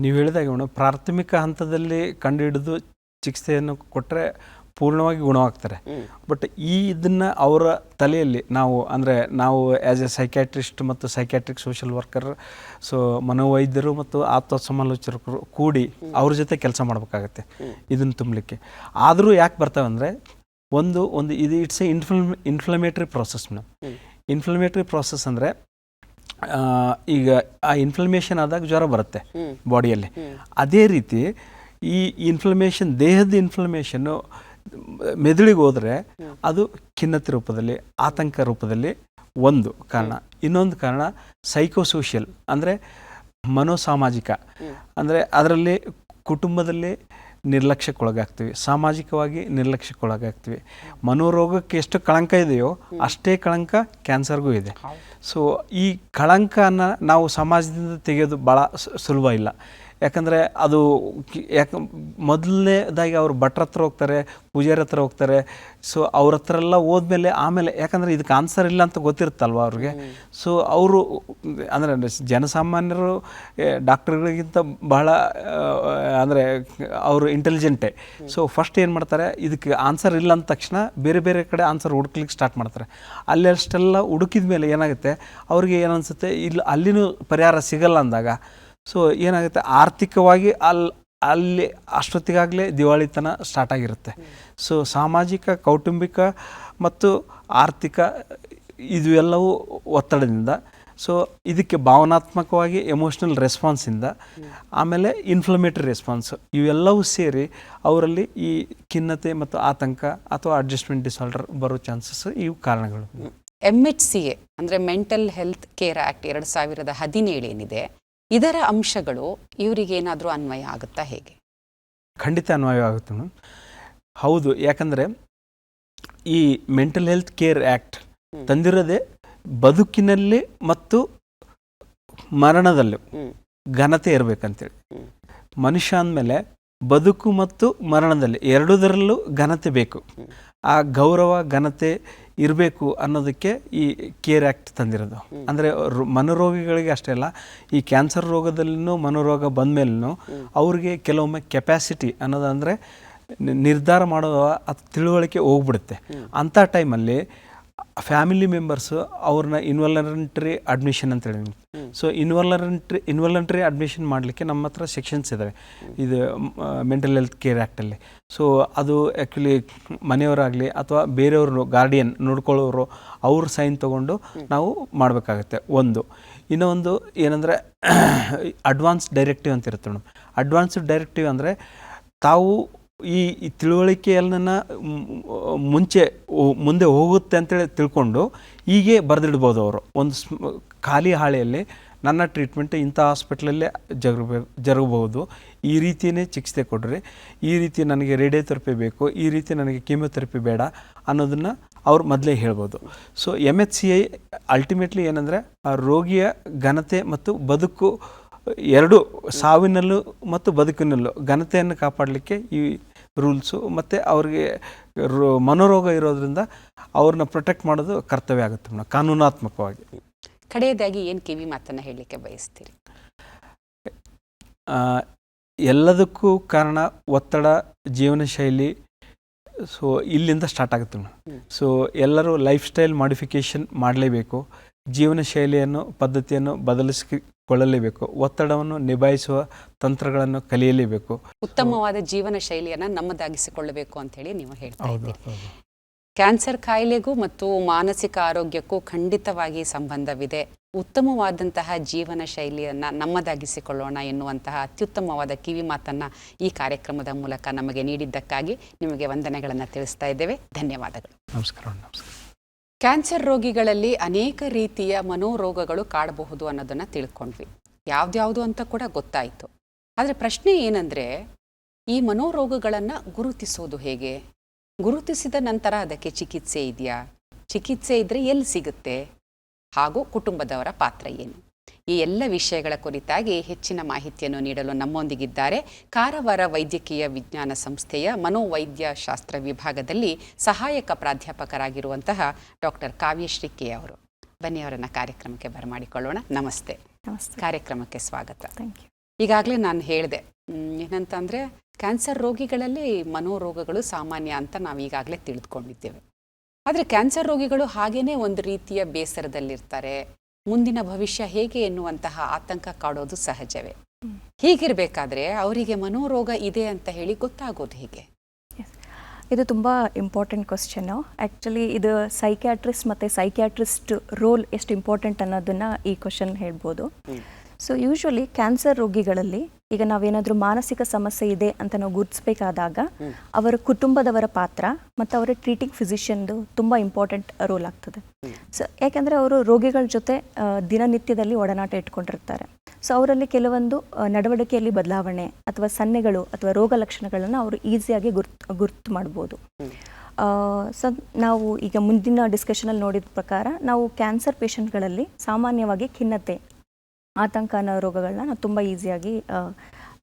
ನೀವು ಹೇಳಿದಾಗ ಮೇಡಮ್, ಪ್ರಾಥಮಿಕ ಹಂತದಲ್ಲಿ ಕಂಡುಹಿಡಿದು ಚಿಕಿತ್ಸೆಯನ್ನು ಕೊಟ್ಟರೆ ಪೂರ್ಣವಾಗಿ ಗುಣವಾಗ್ತಾರೆ. ಬಟ್ ಇದನ್ನು ಅವರ ತಲೆಯಲ್ಲಿ ನಾವು ಆ್ಯಸ್ ಎ ಸೈಕ್ಯಾಟ್ರಿಸ್ಟ್ ಮತ್ತು ಸೈಕ್ಯಾಟ್ರಿಕ್ ಸೋಷಿಯಲ್ ವರ್ಕರ್, ಸೊ ಮನೋವೈದ್ಯರು ಮತ್ತು ಆಪ್ತ ಸಮಾಲೋಚಕರು ಕೂಡಿ ಅವ್ರ ಜೊತೆ ಕೆಲಸ ಮಾಡಬೇಕಾಗತ್ತೆ ಇದನ್ನು ತುಂಬಲಿಕ್ಕೆ. ಆದರೂ ಯಾಕೆ ಬರ್ತವೆ ಅಂದರೆ, ಒಂದು ಇದು it's A inflammatory process madam. Inflammatory process ಅಂದರೆ ಈಗ ಆ ಇನ್ಫ್ಲಮೇಷನ್ ಆದಾಗ ಜ್ವರ ಬರುತ್ತೆ ಬಾಡಿಯಲ್ಲಿ. ಅದೇ ರೀತಿ ಈ ಇನ್ಫ್ಲಮೇಷನ್, ದೇಹದ ಇನ್ಫ್ಲಮೇಷನ್ನು ಮೆದುಳಿಗೆ ಹೋದರೆ ಅದು ಖಿನ್ನತೆ ರೂಪದಲ್ಲಿ, ಆತಂಕ ರೂಪದಲ್ಲಿ ಒಂದು ಕಾರಣ. ಇನ್ನೊಂದು ಕಾರಣ ಸೈಕೋಸೋಷಿಯಲ್, ಅಂದರೆ ಮನೋಸಾಮಾಜಿಕ ಅಂದರೆ ಅದರಲ್ಲಿ ಕುಟುಂಬದಲ್ಲಿ ನಿರ್ಲಕ್ಷ್ಯಕ್ಕೊಳಗಾಗ್ತೀವಿ, ಸಾಮಾಜಿಕವಾಗಿ ನಿರ್ಲಕ್ಷ್ಯಕ್ಕೊಳಗಾಗ್ತೀವಿ. ಮನೋರೋಗಕ್ಕೆ ಎಷ್ಟು ಕಳಂಕ ಇದೆಯೋ ಅಷ್ಟೇ ಕಳಂಕ ಕ್ಯಾನ್ಸರ್ಗೂ ಇದೆ. ಸೊ ಈ ಕಳಂಕನ ನಾವು ಸಮಾಜದಿಂದ ತೆಗೆಯೋದು ಭಾಳ ಸುಲಭ ಇಲ್ಲ. ಯಾಕಂದರೆ ಅದು ಮೊದಲನೇದಾಗಿ ಅವರು ಭಟ್ರ ಹತ್ರ ಹೋಗ್ತಾರೆ, ಪೂಜಾರಿ ಹತ್ರ ಹೋಗ್ತಾರೆ. ಸೊ ಅವ್ರ ಹತ್ರ ಎಲ್ಲ ಹೋದ್ಮೇಲೆ ಆಮೇಲೆ ಯಾಕಂದರೆ ಇದಕ್ಕೆ ಆನ್ಸರ್ ಇಲ್ಲ ಅಂತ ಗೊತ್ತಿರುತ್ತಲ್ವ ಅವ್ರಿಗೆ. ಸೊ ಅವರು ಅಂದರೆ ಜನಸಾಮಾನ್ಯರು ಡಾಕ್ಟರ್ಗಳಿಗಿಂತ ಬಹಳ ಅಂದರೆ ಅವರು ಇಂಟೆಲಿಜೆಂಟೇ. ಸೊ ಫಸ್ಟ್ ಏನು ಮಾಡ್ತಾರೆ, ಇದಕ್ಕೆ ಆನ್ಸರ್ ಇಲ್ಲ ಅಂದ ತಕ್ಷಣ ಬೇರೆ ಬೇರೆ ಕಡೆ ಆನ್ಸರ್ ಹುಡುಕ್ಲಿಕ್ಕೆ ಸ್ಟಾರ್ಟ್ ಮಾಡ್ತಾರೆ. ಅಲ್ಲಿ ಅಷ್ಟೆಲ್ಲ ಹುಡುಕಿದ ಮೇಲೆ ಏನಾಗುತ್ತೆ, ಅವ್ರಿಗೆ ಏನನ್ಸುತ್ತೆ ಇಲ್ಲಿ ಅಲ್ಲಿನೂ ಪರಿಹಾರ ಸಿಗಲ್ಲ ಅಂದಾಗ ಸೊ ಏನಾಗುತ್ತೆ, ಆರ್ಥಿಕವಾಗಿ ಅಲ್ಲಿ ಅಷ್ಟೊತ್ತಿಗಾಗಲೇ ದಿವಾಳಿತನ ಸ್ಟಾರ್ಟ್ ಆಗಿರುತ್ತೆ. ಸೊ ಸಾಮಾಜಿಕ, ಕೌಟುಂಬಿಕ ಮತ್ತು ಆರ್ಥಿಕ ಇದು ಎಲ್ಲವೂ ಒತ್ತಡದಿಂದ, ಸೊ ಇದಕ್ಕೆ ಭಾವನಾತ್ಮಕವಾಗಿ ಎಮೋಷ್ನಲ್ ರೆಸ್ಪಾನ್ಸಿಂದ, ಆಮೇಲೆ ಇನ್ಫ್ಲಮೇಟರಿ ರೆಸ್ಪಾನ್ಸ್, ಇವೆಲ್ಲವೂ ಸೇರಿ ಅವರಲ್ಲಿ ಈ ಖಿನ್ನತೆ ಮತ್ತು ಆತಂಕ ಅಥವಾ ಅಡ್ಜಸ್ಟ್ಮೆಂಟ್ ಡಿಸಾರ್ಡರ್ ಬರೋ ಚಾನ್ಸಸ್ ಇವು ಕಾರಣಗಳು. MHCA ಅಂದರೆ ಮೆಂಟಲ್ ಹೆಲ್ತ್ ಕೇರ್ ಆ್ಯಕ್ಟ್ 2017 ಏನಿದೆ, ಇದರ ಅಂಶಗಳು ಇವರಿಗೇನಾದರೂ ಅನ್ವಯ ಆಗುತ್ತಾ, ಹೇಗೆ? ಖಂಡಿತ ಅನ್ವಯ ಆಗುತ್ತೆ ಮೇಡಮ್. ಹೌದು, ಯಾಕಂದರೆ ಈ ಮೆಂಟಲ್ ಹೆಲ್ತ್ ಕೇರ್ ಆ್ಯಕ್ಟ್ ತಂದಿರೋದೇ ಬದುಕಿನಲ್ಲಿ ಮತ್ತು ಮರಣದಲ್ಲೂ ಘನತೆ ಇರಬೇಕಂತೇಳಿ. ಮನುಷ್ಯ ಅಂದಮೇಲೆ ಬದುಕು ಮತ್ತು ಮರಣದಲ್ಲಿ ಎರಡೂದರಲ್ಲೂ ಘನತೆ ಬೇಕು. ಆ ಗೌರವ ಘನತೆ ಇರಬೇಕು ಅನ್ನೋದಕ್ಕೆ ಈ ಕೇರ್ ಆ್ಯಕ್ಟ್ ತಂದಿರೋದು. ಅಂದರೆ ಮನೋರೋಗಿಗಳಿಗೆ ಅಷ್ಟೇ ಅಲ್ಲ, ಈ ಕ್ಯಾನ್ಸರ್ ರೋಗದಲ್ಲಿನೂ ಮನೋರೋಗ ಬಂದಮೇಲೂ ಅವ್ರಿಗೆ ಕೆಲವೊಮ್ಮೆ ಕೆಪ್ಯಾಸಿಟಿ ಅನ್ನೋದು ಅಂದರೆ ನಿರ್ಧಾರ ಮಾಡುವ ತಿಳುವಳಿಕೆ ಹೋಗ್ಬಿಡುತ್ತೆ. ಅಂಥ ಟೈಮಲ್ಲಿ ಫ್ಯಾಮಿಲಿ ಮೆಂಬರ್ಸು ಅವ್ರನ್ನ ಇನ್ವಾಲಂಟರಿ ಅಡ್ಮಿಷನ್ ಅಂತೇಳಿ. ಸೊ ಇನ್ವಾಲಂಟರಿ ಅಡ್ಮಿಷನ್ ಮಾಡಲಿಕ್ಕೆ ನಮ್ಮ ಹತ್ರ ಸೆಕ್ಷನ್ಸ್ ಇದ್ದಾವೆ ಇದು ಮೆಂಟಲ್ ಹೆಲ್ತ್ ಕೇರ್ ಆ್ಯಕ್ಟಲ್ಲಿ. ಸೊ ಅದು ಆ್ಯಕ್ಚುಲಿ ಮನೆಯವರಾಗಲಿ ಅಥವಾ ಬೇರೆಯವರು ಗಾರ್ಡಿಯನ್ ನೋಡ್ಕೊಳ್ಳೋರು ಅವ್ರ ಸೈನ್ ತೊಗೊಂಡು ನಾವು ಮಾಡಬೇಕಾಗತ್ತೆ. ಇನ್ನೊಂದು ಏನಂದರೆ ಅಡ್ವಾನ್ಸ್ ಡೈರೆಕ್ಟಿವ್ ಅಂತ ಇರುತ್ತೆ ಮೇಡಮ್. ಅಡ್ವಾನ್ಸ್ಡ್ ಡೈರೆಕ್ಟಿವ್ ಅಂದರೆ ತಾವು ಈ ತಿಳುವಳಿಕೆಯನ್ನ ಮುಂದೆ ಹೋಗುತ್ತೆ ಅಂತೇಳಿ ತಿಳ್ಕೊಂಡು ಹೀಗೆ ಬರೆದಿಡ್ಬೋದು. ಅವರು ಒಂದು ಖಾಲಿ ಹಾಳೆಯಲ್ಲಿ ನನ್ನ ಟ್ರೀಟ್ಮೆಂಟ್ ಇಂಥ ಹಾಸ್ಪಿಟ್ಲಲ್ಲೇ ಜರಗಬಹುದು, ಈ ರೀತಿಯೇ ಚಿಕಿತ್ಸೆ ಕೊಡ್ರಿ, ಈ ರೀತಿ ನನಗೆ ರೇಡಿಯೋಥೆರಪಿ ಬೇಕು, ಈ ರೀತಿ ನನಗೆ ಕೀಮೋಥೆರಪಿ ಬೇಡ ಅನ್ನೋದನ್ನು ಅವ್ರು ಮೊದಲೇ ಹೇಳ್ಬೋದು. ಸೊ MHCA ಅಲ್ಟಿಮೇಟ್ಲಿ ಏನಂದರೆ ಆ ರೋಗಿಯ ಘನತೆ ಮತ್ತು ಬದುಕು ಎರಡು, ಸಾವಿನಲ್ಲೂ ಮತ್ತು ಬದುಕಿನಲ್ಲೂ ಘನತೆಯನ್ನು ಕಾಪಾಡಲಿಕ್ಕೆ ಈ ರೂಲ್ಸು, ಮತ್ತು ಅವ್ರಿಗೆ ಮನೋರೋಗ ಇರೋದ್ರಿಂದ ಅವ್ರನ್ನ ಪ್ರೊಟೆಕ್ಟ್ ಮಾಡೋದು ಕರ್ತವ್ಯ ಆಗುತ್ತೆ ಮೇಡಮ್, ಕಾನೂನಾತ್ಮಕವಾಗಿ. ಕಡೆಯದಾಗಿ ಏನು ಕಿವಿ ಮಾತನ್ನು ಹೇಳಲಿಕ್ಕೆ ಬಯಸ್ತೀರಿ? ಎಲ್ಲದಕ್ಕೂ ಕಾರಣ ಒತ್ತಡ, ಜೀವನ ಶೈಲಿ. ಸೊ ಇಲ್ಲಿಂದ ಸ್ಟಾರ್ಟ್ ಆಗುತ್ತೆ ಮೇಡಮ್. ಸೊ ಎಲ್ಲರೂ ಲೈಫ್ ಸ್ಟೈಲ್ ಮಾಡಿಫಿಕೇಷನ್ ಮಾಡಲೇಬೇಕು, ಜೀವನ ಶೈಲಿಯನ್ನು ಪದ್ಧತಿಯನ್ನು ಬದಲಿಸಿಕೊಳ್ಳಲೇಬೇಕು, ಒತ್ತಡವನ್ನು ನಿಭಾಯಿಸುವ ತಂತ್ರಗಳನ್ನು ಕಲಿಯಲೇಬೇಕು, ಉತ್ತಮವಾದ ಜೀವನ ಶೈಲಿಯನ್ನು ನಮ್ಮದಾಗಿಸಿಕೊಳ್ಳಬೇಕು ಅಂತ ಹೇಳಿ ನೀವು ಹೇಳ್ತಾ ಇದ್ದೀರಿ. ಕ್ಯಾನ್ಸರ್ ಕಾಯಿಲೆಗೂ ಮತ್ತು ಮಾನಸಿಕ ಆರೋಗ್ಯಕ್ಕೂ ಖಂಡಿತವಾಗಿ ಸಂಬಂಧವಿದೆ. ಉತ್ತಮವಾದಂತಹ ಜೀವನ ಶೈಲಿಯನ್ನು ನಮ್ಮದಾಗಿಸಿಕೊಳ್ಳೋಣ ಎನ್ನುವಂತಹ ಅತ್ಯುತ್ತಮವಾದ ಕಿವಿ ಮಾತನ್ನು ಈ ಕಾರ್ಯಕ್ರಮದ ಮೂಲಕ ನಮಗೆ ನೀಡಿದ್ದಕ್ಕಾಗಿ ನಿಮಗೆ ವಂದನೆಗಳನ್ನು ತಿಳಿಸ್ತಾ ಇದ್ದೇವೆ. ಧನ್ಯವಾದಗಳು. ನಮಸ್ಕಾರ. ಕ್ಯಾನ್ಸರ್ ರೋಗಿಗಳಲ್ಲಿ ಅನೇಕ ರೀತಿಯ ಮನೋರೋಗಗಳು ಕಾಡಬಹುದು ಅನ್ನೋದನ್ನು ತಿಳ್ಕೊಂಡ್ವಿ. ಯಾವ್ದ್ಯಾವುದು ಅಂತ ಕೂಡ ಗೊತ್ತಾಯಿತು. ಆದರೆ ಪ್ರಶ್ನೆ ಏನಂದರೆ, ಈ ಮನೋರೋಗಗಳನ್ನು ಗುರುತಿಸೋದು ಹೇಗೆ? ಗುರುತಿಸಿದ ನಂತರ ಅದಕ್ಕೆ ಚಿಕಿತ್ಸೆ ಇದೆಯಾ? ಚಿಕಿತ್ಸೆ ಇದ್ದರೆ ಎಲ್ಲಿ ಸಿಗುತ್ತೆ? ಹಾಗೂ ಕುಟುಂಬದವರ ಪಾತ್ರ ಏನು? ಈ ಎಲ್ಲ ವಿಷಯಗಳ ಕುರಿತಾಗಿ ಹೆಚ್ಚಿನ ಮಾಹಿತಿಯನ್ನು ನೀಡಲು ನಮ್ಮೊಂದಿಗಿದ್ದಾರೆ ಕಾರವಾರ ವೈದ್ಯಕೀಯ ವಿಜ್ಞಾನ ಸಂಸ್ಥೆಯ ಮನೋವೈದ್ಯಶಾಸ್ತ್ರ ವಿಭಾಗದಲ್ಲಿ ಸಹಾಯಕ ಪ್ರಾಧ್ಯಾಪಕರಾಗಿರುವಂತಹ ಡಾಕ್ಟರ್ ಕಾವ್ಯಶ್ರೀ ಕೆ ಅವರು. ಬನ್ನಿ, ಅವರನ್ನು ಕಾರ್ಯಕ್ರಮಕ್ಕೆ ಬರಮಾಡಿಕೊಳ್ಳೋಣ. ನಮಸ್ತೆ. ಕಾರ್ಯಕ್ರಮಕ್ಕೆ ಸ್ವಾಗತ. ಈಗಾಗಲೇ ನಾನು ಹೇಳಿದೆ ಏನಂತಂದರೆ, ಕ್ಯಾನ್ಸರ್ ರೋಗಿಗಳಲ್ಲಿ ಮನೋರೋಗಗಳು ಸಾಮಾನ್ಯ ಅಂತ ನಾವು ಈಗಾಗಲೇ ತಿಳಿದುಕೊಂಡಿದ್ದೇವೆ. ಆದರೆ ಕ್ಯಾನ್ಸರ್ ರೋಗಿಗಳು ಹಾಗೇನೇ ಒಂದು ರೀತಿಯ ಬೇಸರದಲ್ಲಿರ್ತಾರೆ. ಮುಂದಿನ ಭವಿಷ್ಯ ಹೇಗೆ ಎನ್ನುವಂತಹ ಆತಂಕ ಕಾಡೋದು ಸಹಜವೇ. ಹೀಗಿರಬೇಕಾದ್ರೆ ಅವರಿಗೆ ಮನೋರೋಗ ಇದೆ ಅಂತ ಹೇಳಿ ಗೊತ್ತಾಗೋದು ಹೇಗೆ? ಇದು ತುಂಬ ಇಂಪಾರ್ಟೆಂಟ್ ಕ್ವಶನ್ನು. ಆ್ಯಕ್ಚುಲಿ ಇದು ಸೈಕ್ಯಾಟ್ರಿಸ್ಟ್ ಮತ್ತು ಸೈಕ್ಯಾಟ್ರಿಸ್ಟ್ ರೋಲ್ ಎಷ್ಟು ಇಂಪಾರ್ಟೆಂಟ್ ಅನ್ನೋದನ್ನು ಈ ಕ್ವಶನ್ ಹೇಳ್ಬೋದು. ಸೊ ಯೂಶ್ವಲಿ ಕ್ಯಾನ್ಸರ್ ರೋಗಿಗಳಲ್ಲಿ ಈಗ ನಾವೇನಾದರೂ ಮಾನಸಿಕ ಸಮಸ್ಯೆ ಇದೆ ಅಂತ ನಾವು ಗುರುತಿಸಬೇಕಾದಾಗ ಅವರ ಕುಟುಂಬದವರ ಪಾತ್ರ ಮತ್ತು ಅವರ ಟ್ರೀಟಿಂಗ್ ಫಿಸಿಷಿಯನ್ದು ತುಂಬ ಇಂಪಾರ್ಟೆಂಟ್ ರೋಲ್ ಆಗ್ತದೆ. ಸೊ ಯಾಕೆಂದರೆ ಅವರು ರೋಗಿಗಳ ಜೊತೆ ದಿನನಿತ್ಯದಲ್ಲಿ ಒಡನಾಟ ಇಟ್ಕೊಂಡಿರ್ತಾರೆ. ಸೊ ಅವರಲ್ಲಿ ಕೆಲವೊಂದು ನಡವಳಿಕೆಯಲ್ಲಿ ಬದಲಾವಣೆ ಅಥವಾ ಸನ್ನೆಗಳು ಅಥವಾ ರೋಗ ಲಕ್ಷಣಗಳನ್ನು ಅವರು ಈಸಿಯಾಗಿ ಗುರ್ತು ಮಾಡ್ಬೋದು. ಸೊ ನಾವು ಈಗ ಮುಂದಿನ ಡಿಸ್ಕಷನಲ್ಲಿ ನೋಡಿದ ಪ್ರಕಾರ ನಾವು ಕ್ಯಾನ್ಸರ್ ಪೇಷಂಟ್ಗಳಲ್ಲಿ ಸಾಮಾನ್ಯವಾಗಿ ಖಿನ್ನತೆ, ಆತಂಕ ಅನ್ನೋ ರೋಗಗಳನ್ನ ನಾವು ತುಂಬ ಈಸಿಯಾಗಿ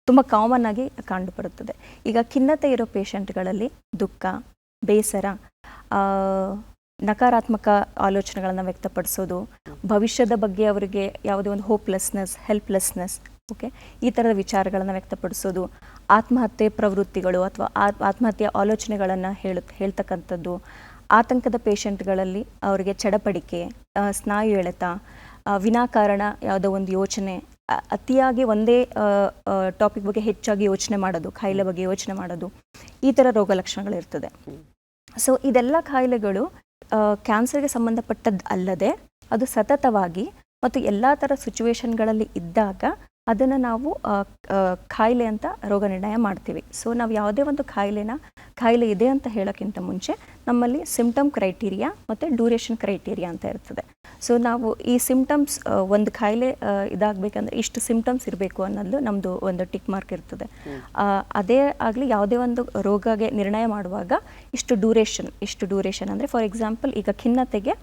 ತುಂಬ ಕಾಮನ್ ಆಗಿ ಕಂಡುಬರುತ್ತದೆ. ಈಗ ಖಿನ್ನತೆ ಇರೋ ಪೇಷಂಟ್ಗಳಲ್ಲಿ ದುಃಖ, ಬೇಸರ, ನಕಾರಾತ್ಮಕ ಆಲೋಚನೆಗಳನ್ನು ವ್ಯಕ್ತಪಡಿಸೋದು, ಭವಿಷ್ಯದ ಬಗ್ಗೆ ಅವರಿಗೆ ಯಾವುದೇ ಒಂದು ಹೋಪ್ಲೆಸ್ನೆಸ್, ಹೆಲ್ಪ್ಲೆಸ್ನೆಸ್, ಓಕೆ, ಈ ಥರದ ವಿಚಾರಗಳನ್ನು ವ್ಯಕ್ತಪಡಿಸೋದು, ಆತ್ಮಹತ್ಯೆ ಪ್ರವೃತ್ತಿಗಳು ಅಥವಾ ಆತ್ಮಹತ್ಯೆಯ ಆಲೋಚನೆಗಳನ್ನು ಹೇಳ್ತಕ್ಕಂಥದ್ದು, ಆತಂಕದ ಪೇಷಂಟ್ಗಳಲ್ಲಿ ಅವರಿಗೆ ಚಡಪಡಿಕೆ, ಸ್ನಾಯು ಎಳೆತ, ವಿನಾಕಾರಣ ಯಾವುದೋ ಒಂದು ಯೋಚನೆ, ಅತಿಯಾಗಿ ಒಂದೇ ಟಾಪಿಕ್ ಬಗ್ಗೆ ಹೆಚ್ಚಾಗಿ ಯೋಚನೆ ಮಾಡೋದು, ಕಾಯಿಲೆ ಬಗ್ಗೆ ಯೋಚನೆ ಮಾಡೋದು, ಈ ಥರ ರೋಗ ಲಕ್ಷಣಗಳಿರ್ತದೆ. ಸೊ ಇದೆಲ್ಲ ಕಾಯಿಲೆಗಳು ಕ್ಯಾನ್ಸರ್ಗೆ ಸಂಬಂಧಪಟ್ಟದ್ದು ಅಲ್ಲದೆ ಅದು ಸತತವಾಗಿ ಮತ್ತು ಎಲ್ಲ ಥರ ಸಿಚುವೇಶನ್ಗಳಲ್ಲಿ ಇದ್ದಾಗ ಅದನ್ನು ನಾವು ಕಾಯಿಲೆ ಅಂತ ರೋಗ ನಿರ್ಣಯ ಮಾಡ್ತೀವಿ. ಸೊ ನಾವು ಯಾವುದೇ ಒಂದು ಕಾಯಿಲೆ ಇದೆ ಅಂತ ಹೇಳೋಕ್ಕಿಂತ ಮುಂಚೆ ನಮ್ಮಲ್ಲಿ ಸಿಂಪ್ಟಮ್ ಕ್ರೈಟೀರಿಯಾ ಮತ್ತು ಡ್ಯೂರೇಷನ್ ಕ್ರೈಟೀರಿಯಾ ಅಂತ ಇರ್ತದೆ. ಸೊ ನಾವು ಈ ಸಿಂಪ್ಟಮ್ಸ್ ಒಂದು ಕಾಯಿಲೆ ಇದಾಗಬೇಕಂದ್ರೆ ಇಷ್ಟು ಸಿಂಪ್ಟಮ್ಸ್ ಇರಬೇಕು ಅನ್ನೋದು ನಮ್ಮದು ಒಂದು ಟಿಕ್ ಮಾರ್ಕ್ ಇರ್ತದೆ. ಅದೇ ಆಗಲಿ ಯಾವುದೇ ಒಂದು ರೋಗಗೆ ನಿರ್ಣಯ ಮಾಡುವಾಗ ಇಷ್ಟು ಡ್ಯೂರೇಷನ್ ಅಂದರೆ ಫಾರ್ ಎಕ್ಸಾಂಪಲ್ ಈಗ ಖಿನ್ನತೆಗೆ